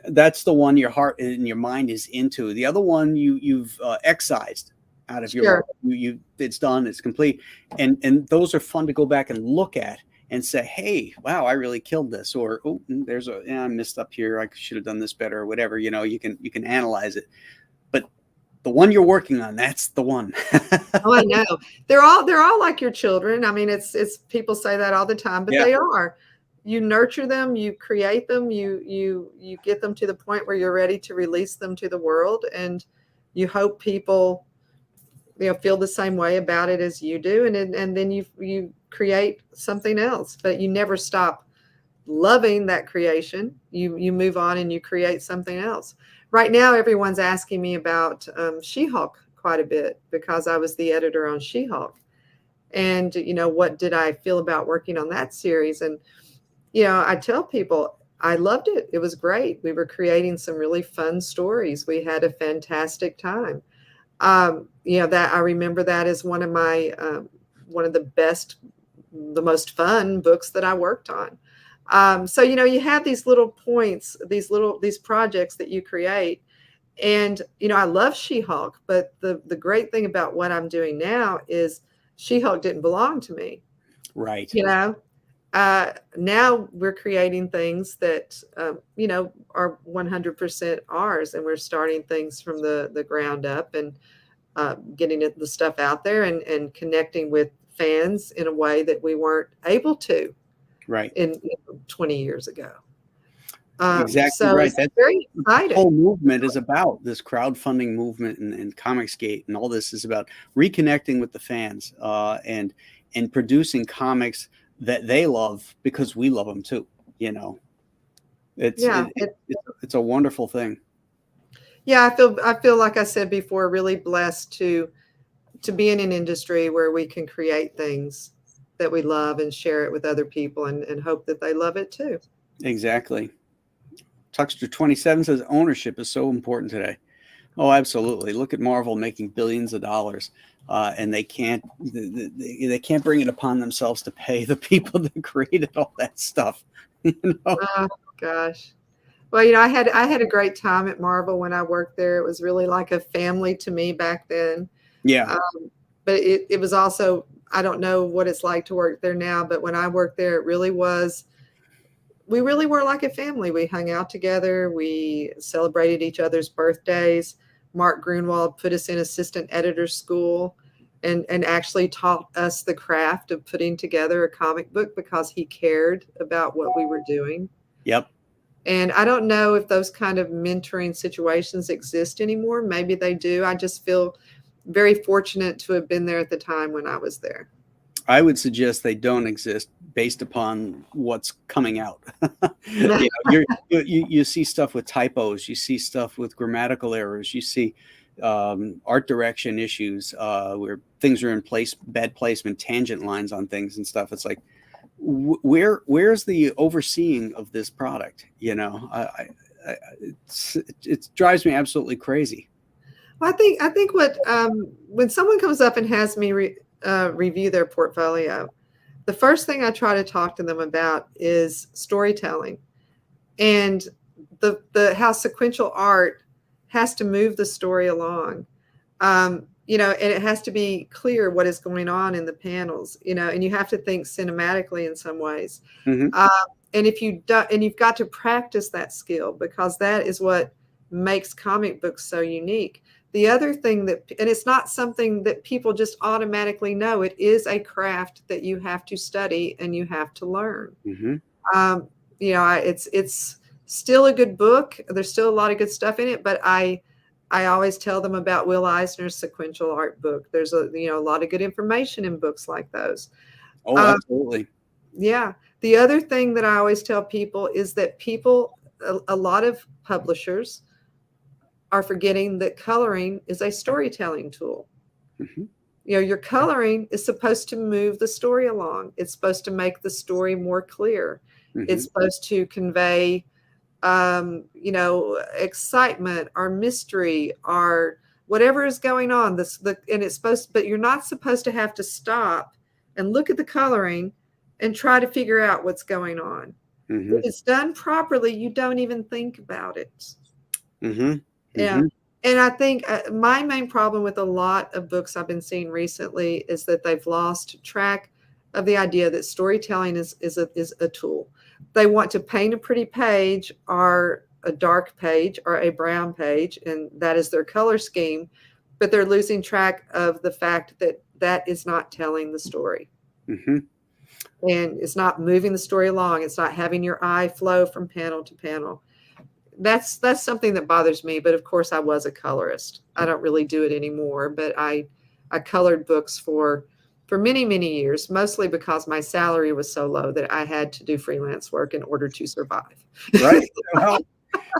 That's the one your heart and your mind is into. The other one you've excised out of your life. It's done, it's complete. And those are fun to go back and look at and say, hey, wow, I really killed this. Or, oh, I messed up here. I should have done this better, or whatever. You can analyze it. But the one you're working on, that's the one. Oh, I know. They're all like your children. I mean, it's people say that all the time, but they are. You nurture them, you create them, you get them to the point where you're ready to release them to the world, and you hope people feel the same way about it as you do, and then you create something else, but you never stop loving that creation. You move on and you create something else. Right now, everyone's asking me about She-Hulk quite a bit because I was the editor on She-Hulk, and what did I feel about working on that series? And I tell people I loved it. It was great. We were creating some really fun stories. We had a fantastic time. That I remember that as one of my one of the best, the most fun books that I worked on. So you have these little points, these projects that you create, and I love She-Hulk, but the great thing about what I'm doing now is She-Hulk didn't belong to me. Right. Now we're creating things that are 100% ours, and we're starting things from the ground up, and getting the stuff out there, and connecting with fans in a way that we weren't able to Right. in 20 years ago. Exactly so right. It's That's very the exciting. whole movement is about. This crowdfunding movement and Comicsgate and all this is about reconnecting with the fans and producing comics that they love because we love them too. It's a wonderful thing. Yeah, I feel like I said before, really blessed to be in an industry where we can create things that we love and share it with other people, and hope that they love it too. Exactly. Tuxter 27 says ownership is so important today. Oh, absolutely. Look at Marvel making billions of dollars, and they can't bring it upon themselves to pay the people that created all that stuff. Oh gosh. Well, I had a great time at Marvel when I worked there. It was really like a family to me back then. Yeah. But it was also, I don't know what it's like to work there now, but when I worked there, it really was, we really were like a family. We hung out together. We celebrated each other's birthdays. Mark Grunwald put us in assistant editor school and actually taught us the craft of putting together a comic book because he cared about what we were doing. Yep. And I don't know if those kind of mentoring situations exist anymore. Maybe they do. I just feel very fortunate to have been there at the time when I was there. I would suggest they don't exist based upon what's coming out. You see stuff with typos, you see stuff with grammatical errors, you see art direction issues where things are in place, bad placement, tangent lines on things and stuff. It's like, where's the overseeing of this product? It drives me absolutely crazy. Well, I think what when someone comes up and has me review their portfolio, the first thing I try to talk to them about is storytelling, and the how sequential art has to move the story along. And it has to be clear what is going on in the panels, and you have to think cinematically in some ways. Mm-hmm. And if you do, and you've got to practice that skill, because that is what makes comic books so unique. The other thing and it's not something that people just automatically know. It is a craft that you have to study and you have to learn. Mm-hmm. It's still a good book. There's still a lot of good stuff in it, but I always tell them about Will Eisner's sequential art book. There's a lot of good information in books like those. Oh, absolutely. Yeah. The other thing that I always tell people is that a lot of publishers are forgetting that coloring is a storytelling tool. Mm-hmm. Your coloring is supposed to move the story along. It's supposed to make the story more clear. Mm-hmm. It's supposed to convey excitement or mystery or whatever is going on. But you're not supposed to have to stop and look at the coloring and try to figure out what's going on. Mm-hmm. If it's done properly, you don't even think about it. Mm-hmm. Yeah. Mm-hmm. And I think my main problem with a lot of books I've been seeing recently is that they've lost track of the idea that storytelling is a tool. They want to paint a pretty page or a dark page or a brown page, and that is their color scheme, but they're losing track of the fact that that is not telling the story. Mm-hmm. And it's not moving the story along. It's not having your eye flow from panel to panel. That's something that bothers me. But of course, I was a colorist. I don't really do it anymore, but I I colored books for many, many years, mostly because my salary was so low that I had to do freelance work in order to survive. Right. Well,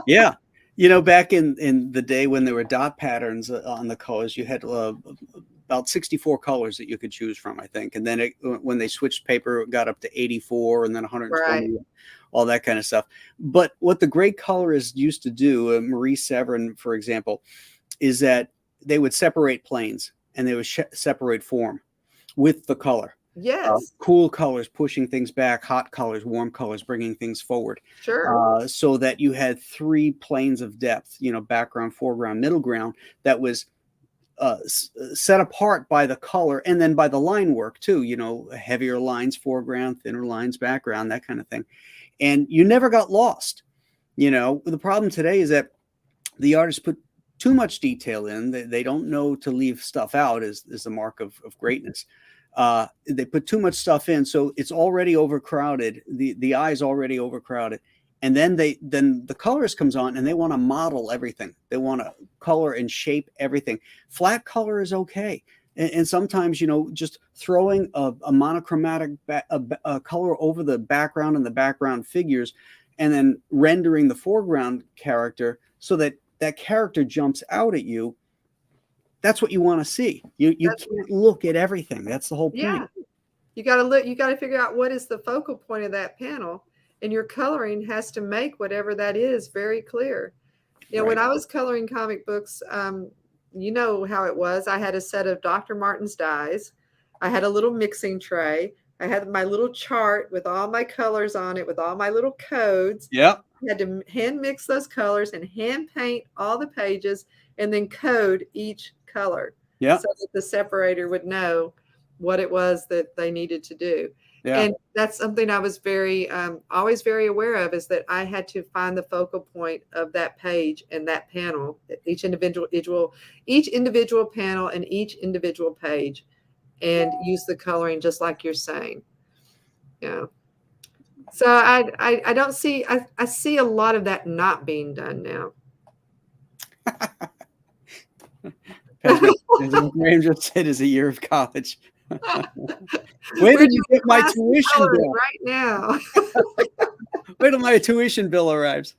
yeah. You know, back in the day when there were dot patterns on the colors, you had about 64 colors that you could choose from, I think. And then when they switched paper, it got up to 84 and then 120, Right. all that kind of stuff. But what the great colorists used to do, Marie Severin, for example, is that they would separate planes and they would separate form with the color. Yes. Cool colors pushing things back, hot colors, warm colors bringing things forward. Sure. So that you had 3 planes of depth, you know, background, foreground, middle ground, that was set apart by the color and then by the line work too, you know, heavier lines foreground, thinner lines background, that kind of thing. And you never got lost. You know, the problem today is that the artists put too much detail in. They don't know to leave stuff out is the mark of greatness. They put too much stuff in, so it's already overcrowded. The eye is already overcrowded. And then the colorist comes on and they want to model everything. They want to color and shape everything. Flat color is okay. And sometimes, you know, just throwing a monochromatic color over the background and the background figures and then rendering the foreground character so that that character jumps out at you. That's what you want to see. You can't look at everything. That's the whole point. Yeah. You got to look, you got to figure out what is the focal point of that panel. And your coloring has to make whatever that is very clear. You know, Right. when I was coloring comic books, you know how it was. I had a set of Dr. Martin's dies. I had a little mixing tray. I had my little chart with all my colors on it, with all my little codes. Yep. I had to hand mix those colors and hand paint all the pages and then code each color. Yeah. So that the separator would know what it was that they needed to do. Yeah. And that's something I was always very aware of, is that I had to find the focal point of that page and that panel, each individual panel and each individual page, and use the coloring just like you're saying. Yeah. So I don't see, I see a lot of that not being done now. As Graham just said, is a year of college. Wait till you get my tuition bill right now. Wait till my tuition bill arrives.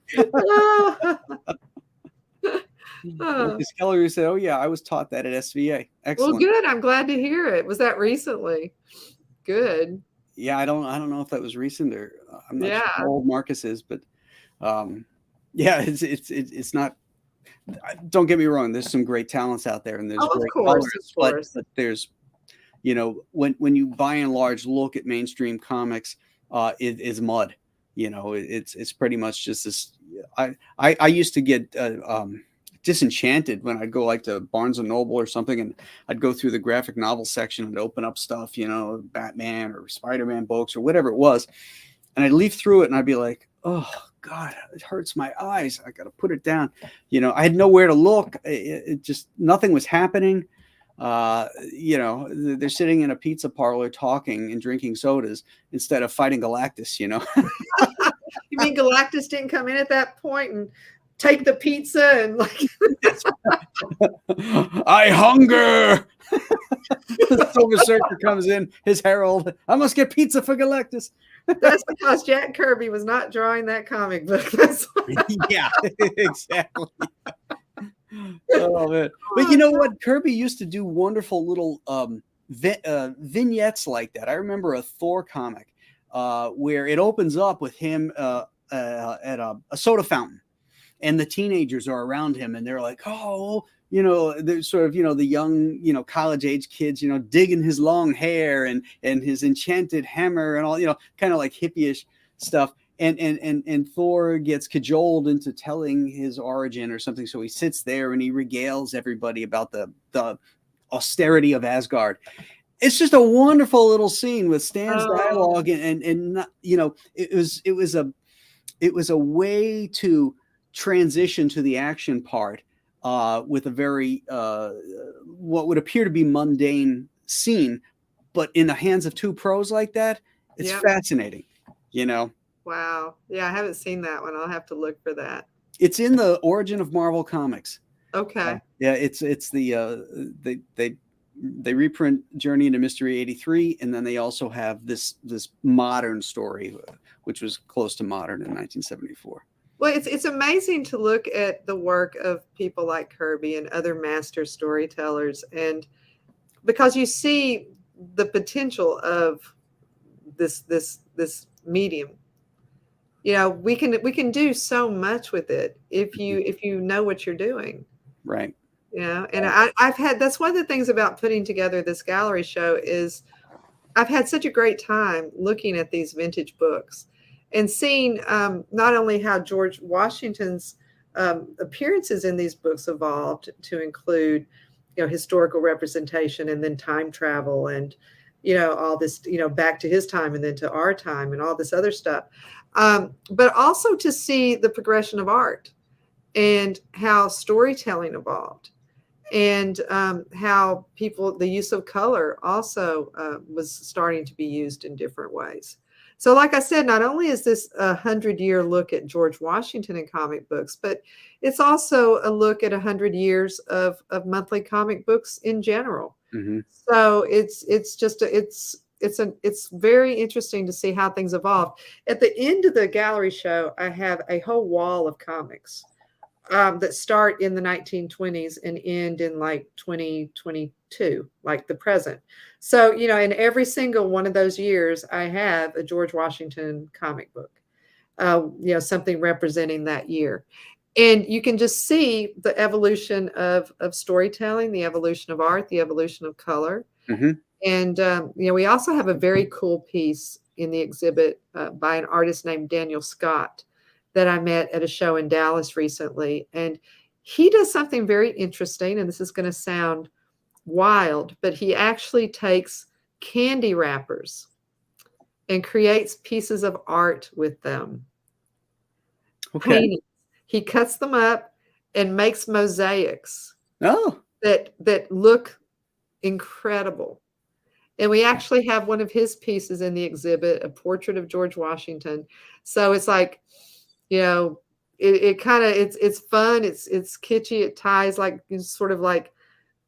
This Keller who said, "Oh yeah, I was taught that at SVA." Excellent. Well, good. I'm glad to hear it. Was that recently? Good. Yeah, I don't know if that was recent or I'm not sure how old Marcus is, but yeah, it's not. Don't get me wrong. There's some great talents out there, and there's great colors, but there's, you know, when you by and large look at mainstream comics, it is mud. You know, it's pretty much just this. I used to get disenchanted when I'd go like to Barnes and Noble or something, and I'd go through the graphic novel section and open up stuff, you know, Batman or Spider-Man books or whatever it was, and I'd leaf through it and I'd be like, oh God, it hurts my eyes. I got to put it down. You know, I had nowhere to look. It just, nothing was happening. You know, they're sitting in a pizza parlor talking and drinking sodas instead of fighting Galactus, you know. You mean Galactus didn't come in at that point and take the pizza and like I hunger. The Silver Surfer comes in, his herald. I must get pizza for Galactus. That's because Jack Kirby was not drawing that comic book. Yeah, exactly. Oh man! But you know what? Kirby used to do wonderful little vignettes like that. I remember a Thor comic where it opens up with him at a soda fountain, and the teenagers are around him, and they're like, "Oh." You know, they're sort of, you know, the young, you know, college age kids, you know, digging his long hair and his enchanted hammer and all, you know, kind of like hippie-ish stuff. And Thor gets cajoled into telling his origin or something. So he sits there and he regales everybody about the austerity of Asgard. It's just a wonderful little scene with Stan's dialogue and you know, it was a way to transition to the action part. With a very what would appear to be mundane scene, but in the hands of two pros like that, it's fascinating, you know. Wow. Yeah, I haven't seen that one. I'll have to look for that. It's in the Origin of Marvel Comics. Okay. Yeah, it's the they they reprint Journey into Mystery 83, and then they also have this modern story, which was close to modern in 1974. Well, it's amazing to look at the work of people like Kirby and other master storytellers, and because you see the potential of this medium. You know, we can do so much with it if you know what you're doing. Right. You know, and I've had, that's one of the things about putting together this gallery show is I've had such a great time looking at these vintage books and seeing not only how George Washington's appearances in these books evolved to include, you know, historical representation and then time travel and, you know, all this, you know, back to his time and then to our time and all this other stuff. But also to see the progression of art and how storytelling evolved and how the use of color also was starting to be used in different ways. So like I said, not only is this a 100-year look at George Washington in comic books, but it's also a look at 100 years of monthly comic books in general. Mm-hmm. So it's very interesting to see how things evolve. At the end of the gallery show, I have a whole wall of comics that start in the 1920s and end in like 2022, like the present. So, you know, in every single one of those years, I have a George Washington comic book, you know, something representing that year. And you can just see the evolution of storytelling, the evolution of art, the evolution of color. Mm-hmm. And, you know, we also have a very cool piece in the exhibit by an artist named Daniel Scott that I met at a show in Dallas recently. And he does something very interesting, and this is going to sound wild, but he actually takes candy wrappers and creates pieces of art with them. Okay. Paintings. He cuts them up and makes mosaics that look incredible. And we actually have one of his pieces in the exhibit, a portrait of George Washington. So it's like, you know, it's fun. It's kitschy. It ties like sort of like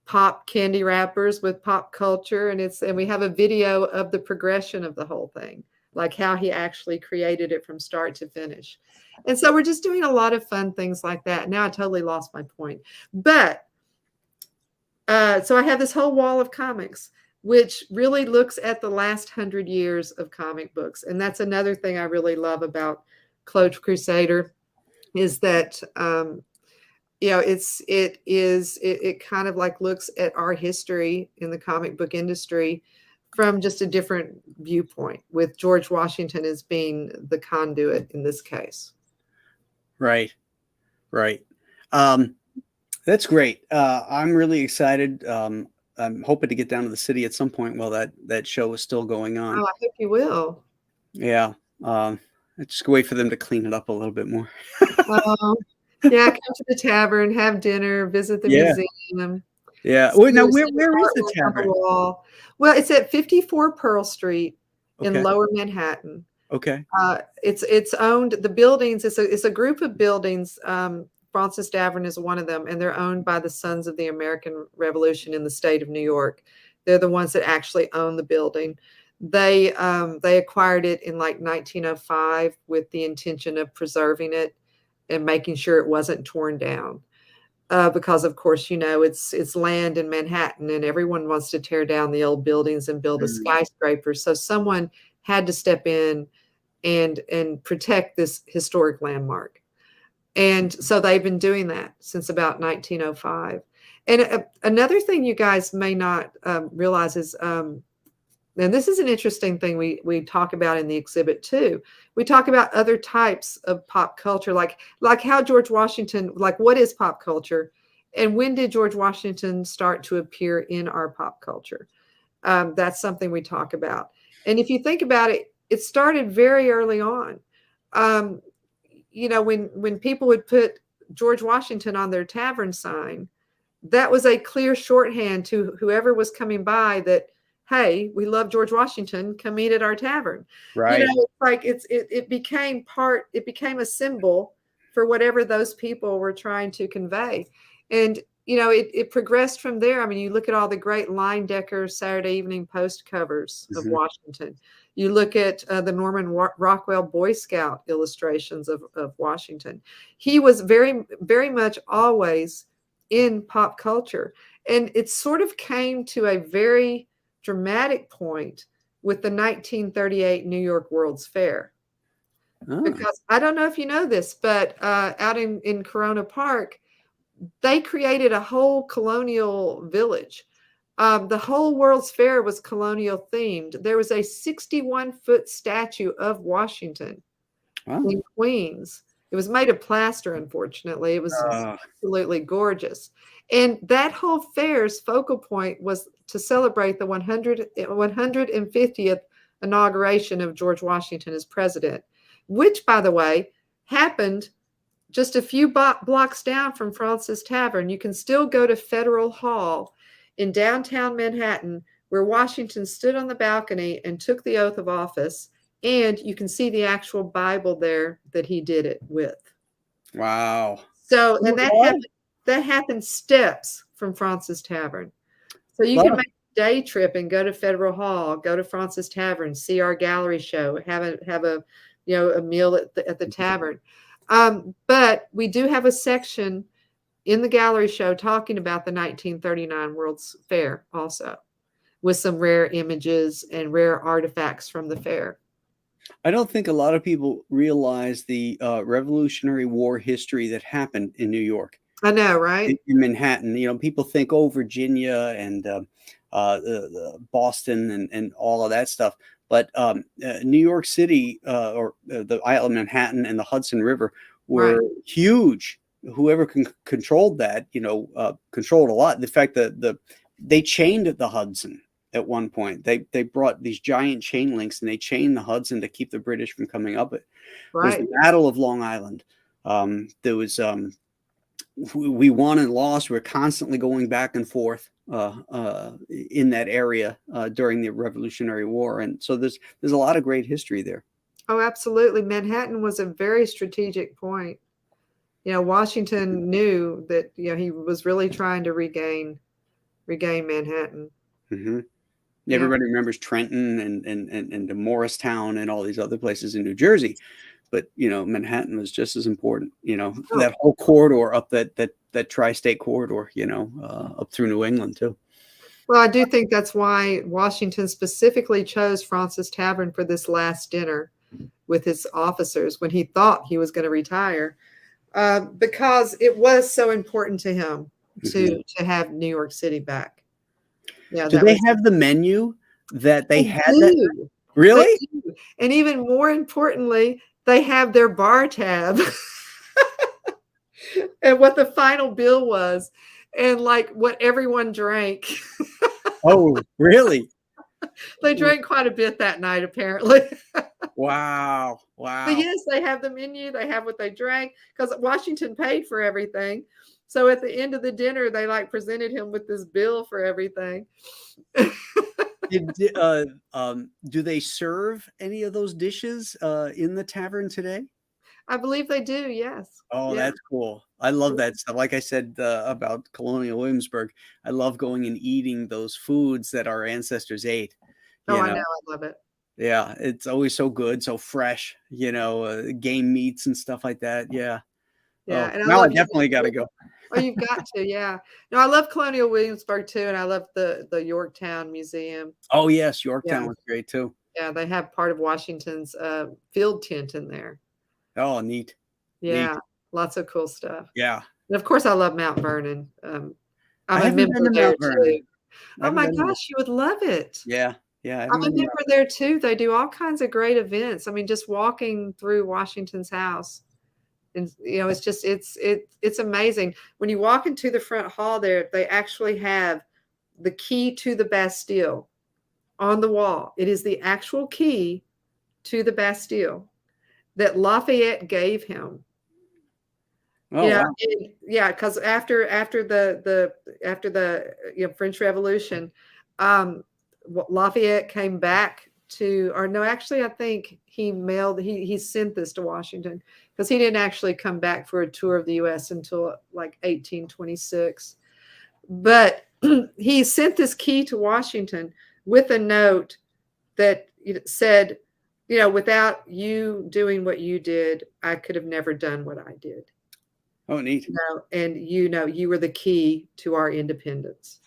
pop candy wrappers with pop culture. And we have a video of the progression of the whole thing, like how he actually created it from start to finish. And so we're just doing a lot of fun things like that. Now I totally lost my point. But so I have this whole wall of comics, which really looks at the last 100 years of comic books. And that's another thing I really love about Clothes Crusader is that, you know, it kind of like looks at our history in the comic book industry from just a different viewpoint, with George Washington as being the conduit in this case. Right. That's great. I'm really excited. I'm hoping to get down to the city at some point while that show is still going on. Oh, I hope you will. Yeah. I just wait for them to clean it up a little bit more. Yeah, come to the tavern, have dinner, visit the museum. Yeah. Wait, now where is the tavern? Well, it's at 54 Pearl Street in Lower Manhattan. Okay. It's owned, the buildings, it's a group of buildings. Fraunces Tavern is one of them, and they're owned by the Sons of the American Revolution in the state of New York. They're the ones that actually own the building. They acquired it in like 1905 with the intention of preserving it and making sure it wasn't torn down. Because of course, you know, it's land in Manhattan and everyone wants to tear down the old buildings and build a skyscraper. So someone had to step in and protect this historic landmark. And so they've been doing that since about 1905. And another thing you guys may not realize is, and this is an interesting thing we talk about in the exhibit too. We talk about other types of pop culture, like how George Washington, like what is pop culture? And when did George Washington start to appear in our pop culture? That's something we talk about. And if you think about it, it started very early on. You know, when people would put George Washington on their tavern sign, that was a clear shorthand to whoever was coming by that, hey, we love George Washington, come eat at our tavern. Right. You know, it's like it became a symbol for whatever those people were trying to convey. And it progressed from there. I mean, you look at all the great line decker Saturday Evening Post covers of Washington. You look at the Norman Rockwell Boy Scout illustrations of Washington. He was very, very much always in pop culture. And it sort of came to a very dramatic point with the 1938 New York World's Fair. Because I don't know if you know this, but out in Corona Park, they created a whole colonial village. The whole World's Fair was colonial themed. There was a 61-foot statue of Washington in Queens. It was made of plaster, unfortunately. It was absolutely gorgeous. And that whole fair's focal point was to celebrate the 150th inauguration of George Washington as president, which, by the way, happened just a few blocks down from Fraunces Tavern. You can still go to Federal Hall in downtown Manhattan, where Washington stood on the balcony and took the oath of office, and you can see the actual Bible there that he did it with. Wow. So, and that happened steps from Fraunces Tavern. So you can make a day trip and go to Federal Hall, go to Fraunces Tavern, see our gallery show, have a meal at the tavern. But we do have a section in the gallery show talking about the 1939 World's Fair also, with some rare images and rare artifacts from the fair. I don't think a lot of people realize the Revolutionary War history that happened in New York. I know, right? In Manhattan, people think, Virginia and Boston and all of that stuff. But New York City or the Isle of Manhattan and the Hudson River were huge. Whoever controlled that, controlled a lot. The fact that they chained the Hudson at one point. They brought these giant chain links and they chained the Hudson to keep the British from coming up it. Right. It was the Battle of Long Island. There was we won and lost. We're constantly going back and forth in that area during the Revolutionary War, and so there's a lot of great history there. Oh, absolutely. Manhattan was a very strategic point. Washington knew that he was really trying to regain Manhattan. Mm-hmm. Yeah. Everybody remembers Trenton and Morristown and all these other places in New Jersey, but Manhattan was just as important. That whole corridor up that tri-state corridor. Up through New England too. Well, I do think that's why Washington specifically chose Fraunces Tavern for this last dinner with his officers when he thought he was going to retire, because it was so important to him to have New York City back. Yeah. Do they have the menu that they had? That? Really? And even more importantly, they have their bar tab and what the final bill was and like what everyone drank. Oh, really? They drank quite a bit that night, apparently. Wow. But yes, they have the menu. They have what they drank because Washington paid for everything. So at the end of the dinner, they presented him with this bill for everything. Do they serve any of those dishes in the tavern today? I believe they do. Yes. Oh, yeah. That's cool. I love that stuff. Like I said about Colonial Williamsburg, I love going and eating those foods that our ancestors ate. I know. I love it. Yeah, it's always so good, so fresh. Game meats and stuff like that. Yeah. Yeah. And now I definitely got to go. Oh, you've got to, yeah. No, I love Colonial Williamsburg too, and I love the Yorktown Museum. Oh yes, Yorktown was great too. Yeah, they have part of Washington's field tent in there. Oh, neat. Yeah, neat. Lots of cool stuff. Yeah. And of course, I love Mount Vernon. I'm a member there too. Oh my gosh, you would love it. Yeah. I'm a member there too. They do all kinds of great events. I mean, just walking through Washington's house. And it's amazing. When you walk into the front hall there, they actually have the key to the Bastille on the wall. It is the actual key to the Bastille that Lafayette gave him. Oh, wow. Because after the French Revolution, Lafayette came back I think he sent this to Washington because he didn't actually come back for a tour of the U.S. until 1826. But he sent this key to Washington with a note that said, without you doing what you did, I could have never done what I did. Oh, neat. And you were the key to our independence.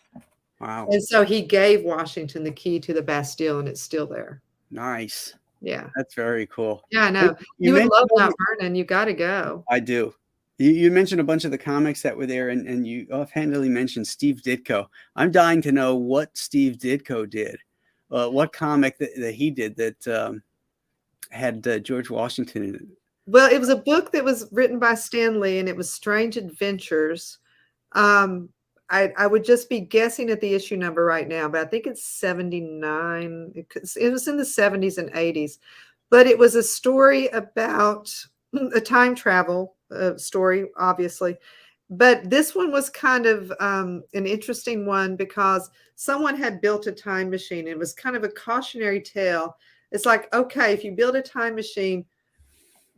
Wow. And so he gave Washington the key to the Bastille, and it's still there. Nice. Yeah. That's very cool. Yeah, I know. You would love Mount Vernon. You got to go. I do. You mentioned a bunch of the comics that were there, and you offhandedly mentioned Steve Ditko. I'm dying to know what Steve Ditko did. What comic that he did that had George Washington in it? Well, it was a book that was written by Stan Lee, and it was Strange Adventures. I would just be guessing at the issue number right now, but I think it's 79. It was in the 70s and 80s. But it was a story about a time travel story, obviously. But this one was kind of an interesting one because someone had built a time machine. It was kind of a cautionary tale. It's like, okay, if you build a time machine,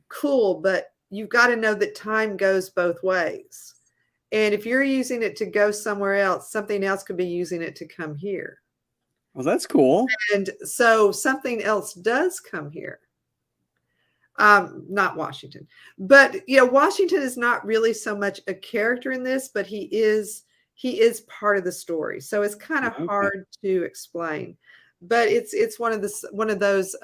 cool, but you've got to know that time goes both ways. And if you're using it to go somewhere else, something else could be using it to come here. Well, that's cool. And so something else does come here. Not Washington, but Washington is not really so much a character in this, but he is part of the story. So it's kind of hard to explain, but it's one of those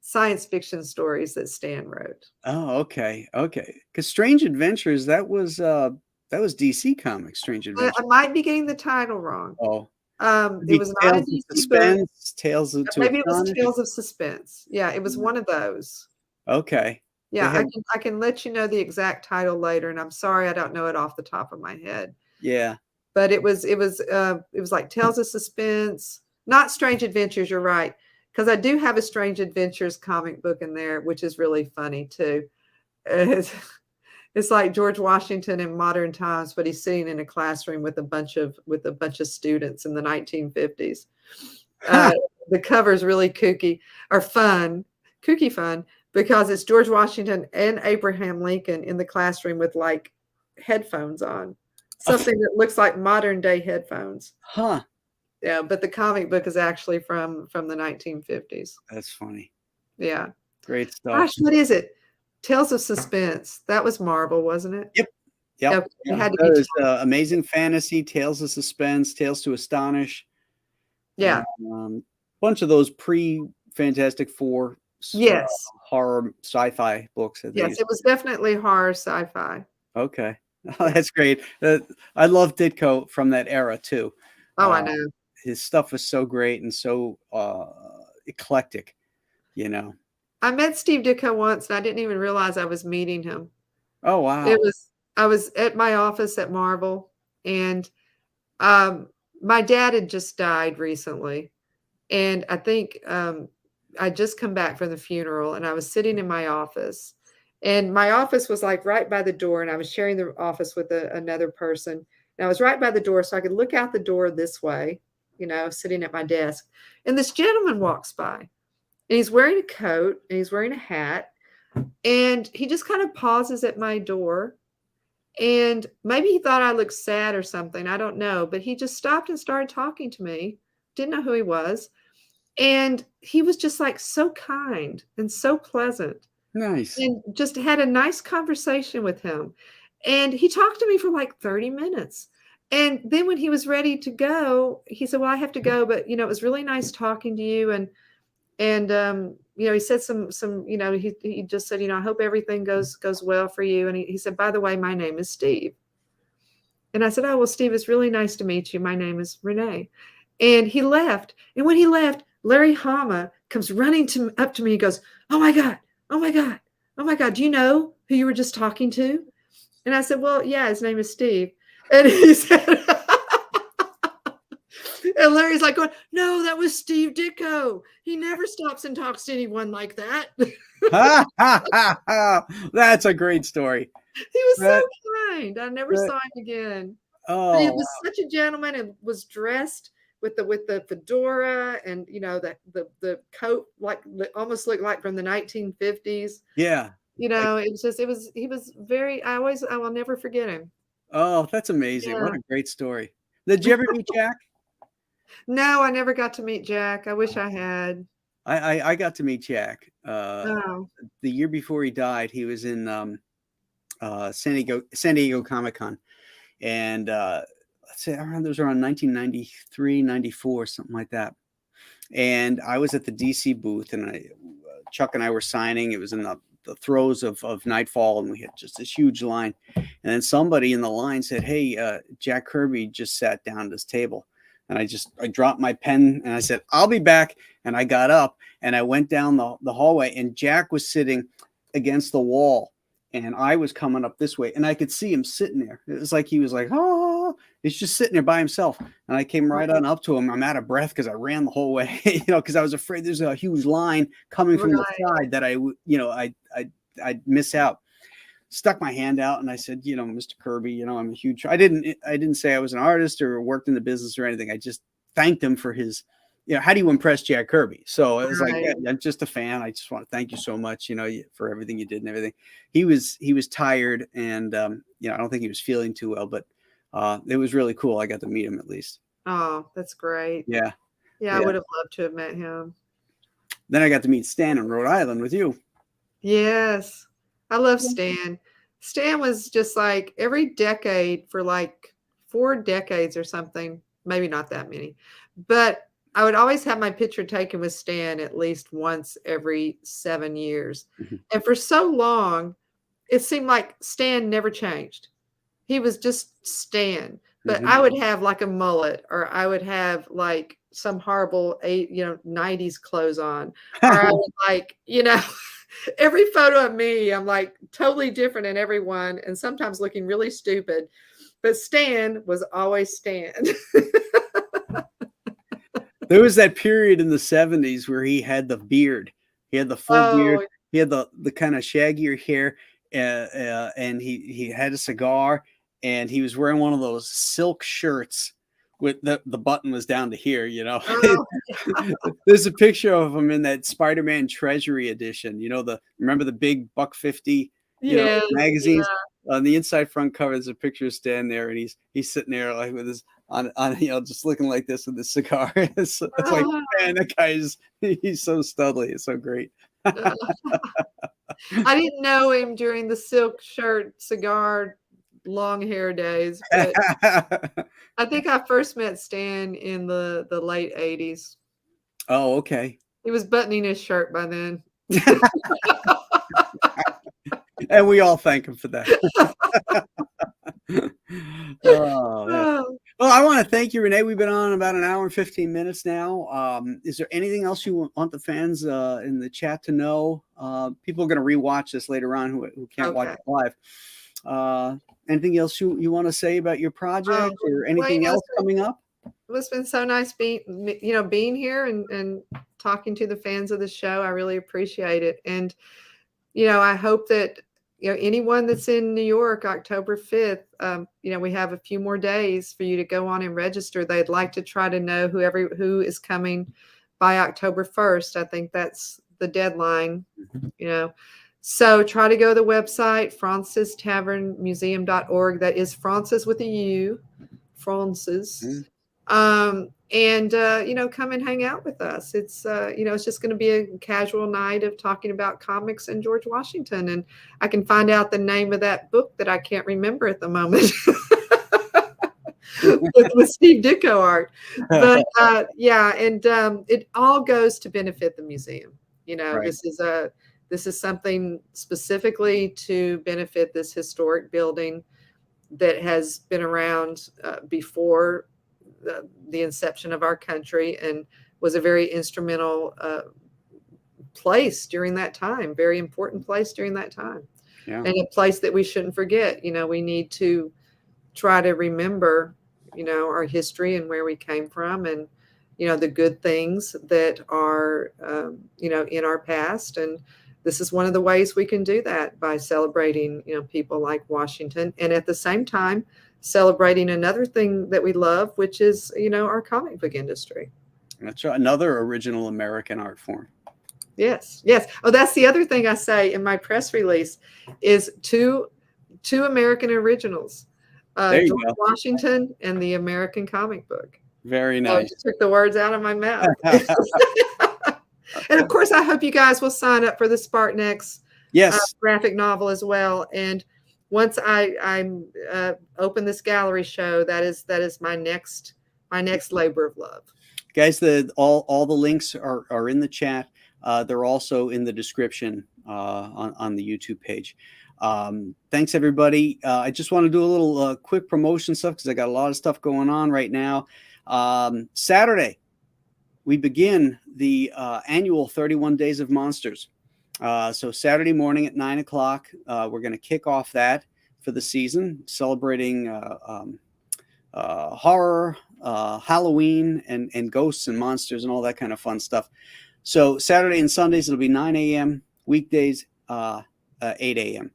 science fiction stories that Stan wrote. Oh, okay. Because Strange Adventures, that was DC Comics. Strange Adventures. I might be getting the title wrong. Oh, it was not a DC Suspense, book. Tales of Maybe it was Tales of Suspense. Yeah, it was one of those. Okay. Yeah, I can let you know the exact title later, and I'm sorry I don't know it off the top of my head. Yeah. But it was like Tales of Suspense, not Strange Adventures. You're right, because I do have a Strange Adventures comic book in there, which is really funny too. It's like George Washington in modern times, but he's sitting in a classroom with a bunch of students in the 1950s. The cover is really kooky fun, because it's George Washington and Abraham Lincoln in the classroom with like headphones on, something that looks like modern day headphones. Huh. Yeah, but the comic book is actually from the 1950s. That's funny. Yeah. Great stuff. Gosh, what is it? Tales of Suspense. That was Marvel, wasn't it? Yep. Okay, it had to that be was Amazing Fantasy, Tales of Suspense, Tales to Astonish. Yeah. Bunch of those pre-Fantastic Four horror sci-fi books. Yes, it was definitely horror sci-fi. Okay. Oh, that's great. I love Ditko from that era too. Oh, I know. His stuff was so great and so eclectic, I met Steve Ditko once, and I didn't even realize I was meeting him. Oh, wow. I was at my office at Marvel, and my dad had just died recently. And I think I'd just come back from the funeral, and I was sitting in my office. And my office was like right by the door, and I was sharing the office with another person. And I was right by the door, so I could look out the door this way, sitting at my desk. And this gentleman walks by, and he's wearing a coat, and he's wearing a hat. And he just kind of pauses at my door. And maybe he thought I looked sad or something. I don't know. But he just stopped and started talking to me. Didn't know who he was. And he was just like so kind and so pleasant. Nice. And just had a nice conversation with him. And he talked to me for like 30 minutes. And then when he was ready to go, he said, well, I have to go. But, it was really nice talking to you. And he said some, he just said, I hope everything goes well for you. And he said, by the way, my name is Steve. And I said, oh, well, Steve, it's really nice to meet you. My name is Renee. And he left. And when he left, Larry Hama comes running up to me. He goes, oh my God, oh my God, oh my God. Do you know who you were just talking to? And I said, well, yeah, his name is Steve. And he said, and Larry's like going, no, that was Steve Ditko. He never stops and talks to anyone like that. That's a great story. He was so kind. I never saw him again. Oh, but he was such a gentleman and was dressed with the fedora and the coat, like almost looked like from the 1950s. Yeah. It was just he was very. I will never forget him. Oh, that's amazing. Yeah. What a great story. Did you ever meet Jack? No, I never got to meet Jack. I wish I had. I got to meet Jack. Oh, The year before he died, he was in San Diego Comic-Con. And let's say around, those around 1993, 94, something like that. And I was at the DC booth, and Chuck and I were signing. It was in the throes of nightfall, and we had just this huge line. And then somebody in the line said, "Hey, Jack Kirby just sat down at this table." And I dropped my pen and I said, "I'll be back." And I got up and I went down the hallway, and Jack was sitting against the wall, and I was coming up this way, and I could see him sitting there. It was like he was like, "Oh," he's just sitting there by himself. And I came right on up to him. I'm out of breath because I ran the whole way, because I was afraid there's a huge line coming from the side that I'd miss out. Stuck my hand out and I said, "Mr. Kirby, I'm a huge," I didn't say I was an artist or worked in the business or anything. I just thanked him for his, how do you impress Jack Kirby? So it was like, "Yeah, I'm just a fan. I just want to thank you so much, for everything you did and everything." He was tired, and I don't think he was feeling too well, but it was really cool. I got to meet him at least. Oh, that's great. Yeah. I would have loved to have met him. Then I got to meet Stan in Rhode Island with you. Yes. I love Stan. Stan was just like every decade for like 4 decades or something, maybe not that many, but I would always have my picture taken with Stan at least once every 7 years. Mm-hmm. And for so long, it seemed like Stan never changed. He was just Stan, but I would have like a mullet, or I would have like some horrible 90s clothes on, or I would like, every photo of me, I'm like totally different in every one, and sometimes looking really stupid. But Stan was always Stan. There was that period in the 70s where he had the beard. He had the full beard. He had the kind of shaggier hair, and he had a cigar, and he was wearing one of those silk shirts with the button was down to here, Oh, There's a picture of him in that Spider-Man Treasury edition, remember the big $1.50 magazines. On the inside front cover, there's a picture of Stan there, and he's sitting there like with his on just looking like this with his cigar. It's like, man, that guy he's so studly. It's so great. I didn't know him during the silk shirt, cigar, long hair days, but I think I first met Stan in the late 80s. Oh, okay. He was buttoning his shirt by then. And we all thank him for that. Oh, yeah. Well, I want to thank you, Renee. We've been on about an hour and 15 minutes now. Is there anything else you want the fans in the chat to know? People are going to rewatch this later on who can't watch it live. Anything else you want to say about your project or anything else coming up? It's been so nice being here and talking to the fans of the show. I really appreciate it. And, I hope that, anyone that's in New York, October 5th, we have a few more days for you to go on and register. They'd like to try to know who is coming by October 1st. I think that's the deadline, So try to go to the website, Fraunces Tavern Museum.org. That is Fraunces with a U, Fraunces. And come and hang out with us. It's it's just going to be a casual night of talking about comics and George Washington. And I can find out the name of that book that I can't remember at the moment with Steve Ditko art. But it all goes to benefit the museum. Right. This is something specifically to benefit this historic building that has been around before the inception of our country, and was a very instrumental place during that time, very important place during that time. And a place that we shouldn't forget. We need to try to remember, our history and where we came from, and, the good things that are, in our past. And this is one of the ways we can do that, by celebrating, people like Washington, and at the same time, celebrating another thing that we love, which is, our comic book industry. That's right. Another original American art form. Yes. Oh, that's the other thing I say in my press release is two American originals. There you George go. Washington and the American comic book. Very Oh, nice. you took the words out of my mouth. And of course, I hope you guys will sign up for the Spartan X Yes. graphic novel as well. And once I open this gallery show, that is my next labor of love. Guys, all the links are in the chat. They're also in the description on the YouTube page. Thanks, everybody. I just want to do a little quick promotion stuff because I got a lot of stuff going on right now. Saturday, we begin the annual 31 Days of Monsters. So Saturday morning at 9 o'clock, we're going to kick off that for the season, celebrating horror, Halloween, and ghosts and monsters and all that kind of fun stuff. So Saturday and Sundays, it'll be 9 a.m. Weekdays, 8 a.m.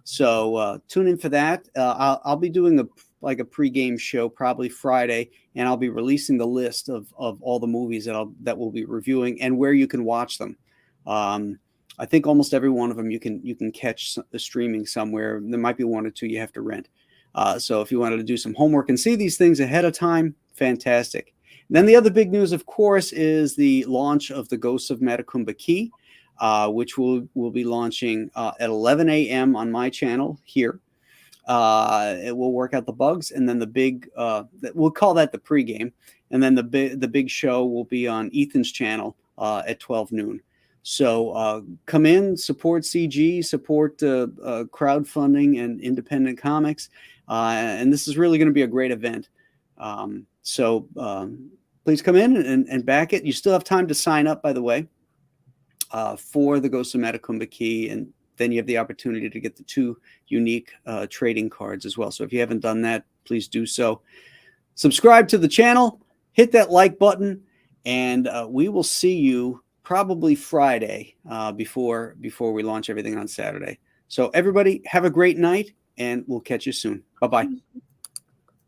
So tune in for that. I'll be doing a pregame show probably Friday, and I'll be releasing the list of all the movies that we'll be reviewing and where you can watch them. I think almost every one of them you can catch the streaming somewhere. There might be one or two you have to rent. So if you wanted to do some homework and see these things ahead of time, fantastic. And then the other big news, of course, is the launch of the Ghosts of Matacumba Key, which will be launching at 11 a.m. on my channel here. It will work out the bugs, and then the big we'll call that the pregame, and then the big show will be on Ethan's channel at 12 noon. So come in, support CG, support crowdfunding and independent comics, and this is really going to be a great event. So please come in and back it. You still have time to sign up, by the way, for the Ghosts of Matacumba Key, and then you have the opportunity to get the 2 unique trading cards as well. So if you haven't done that, please do so. Subscribe to the channel, hit that like button, and we will see you probably Friday before we launch everything on Saturday. So everybody have a great night, and we'll catch you soon. Bye-bye.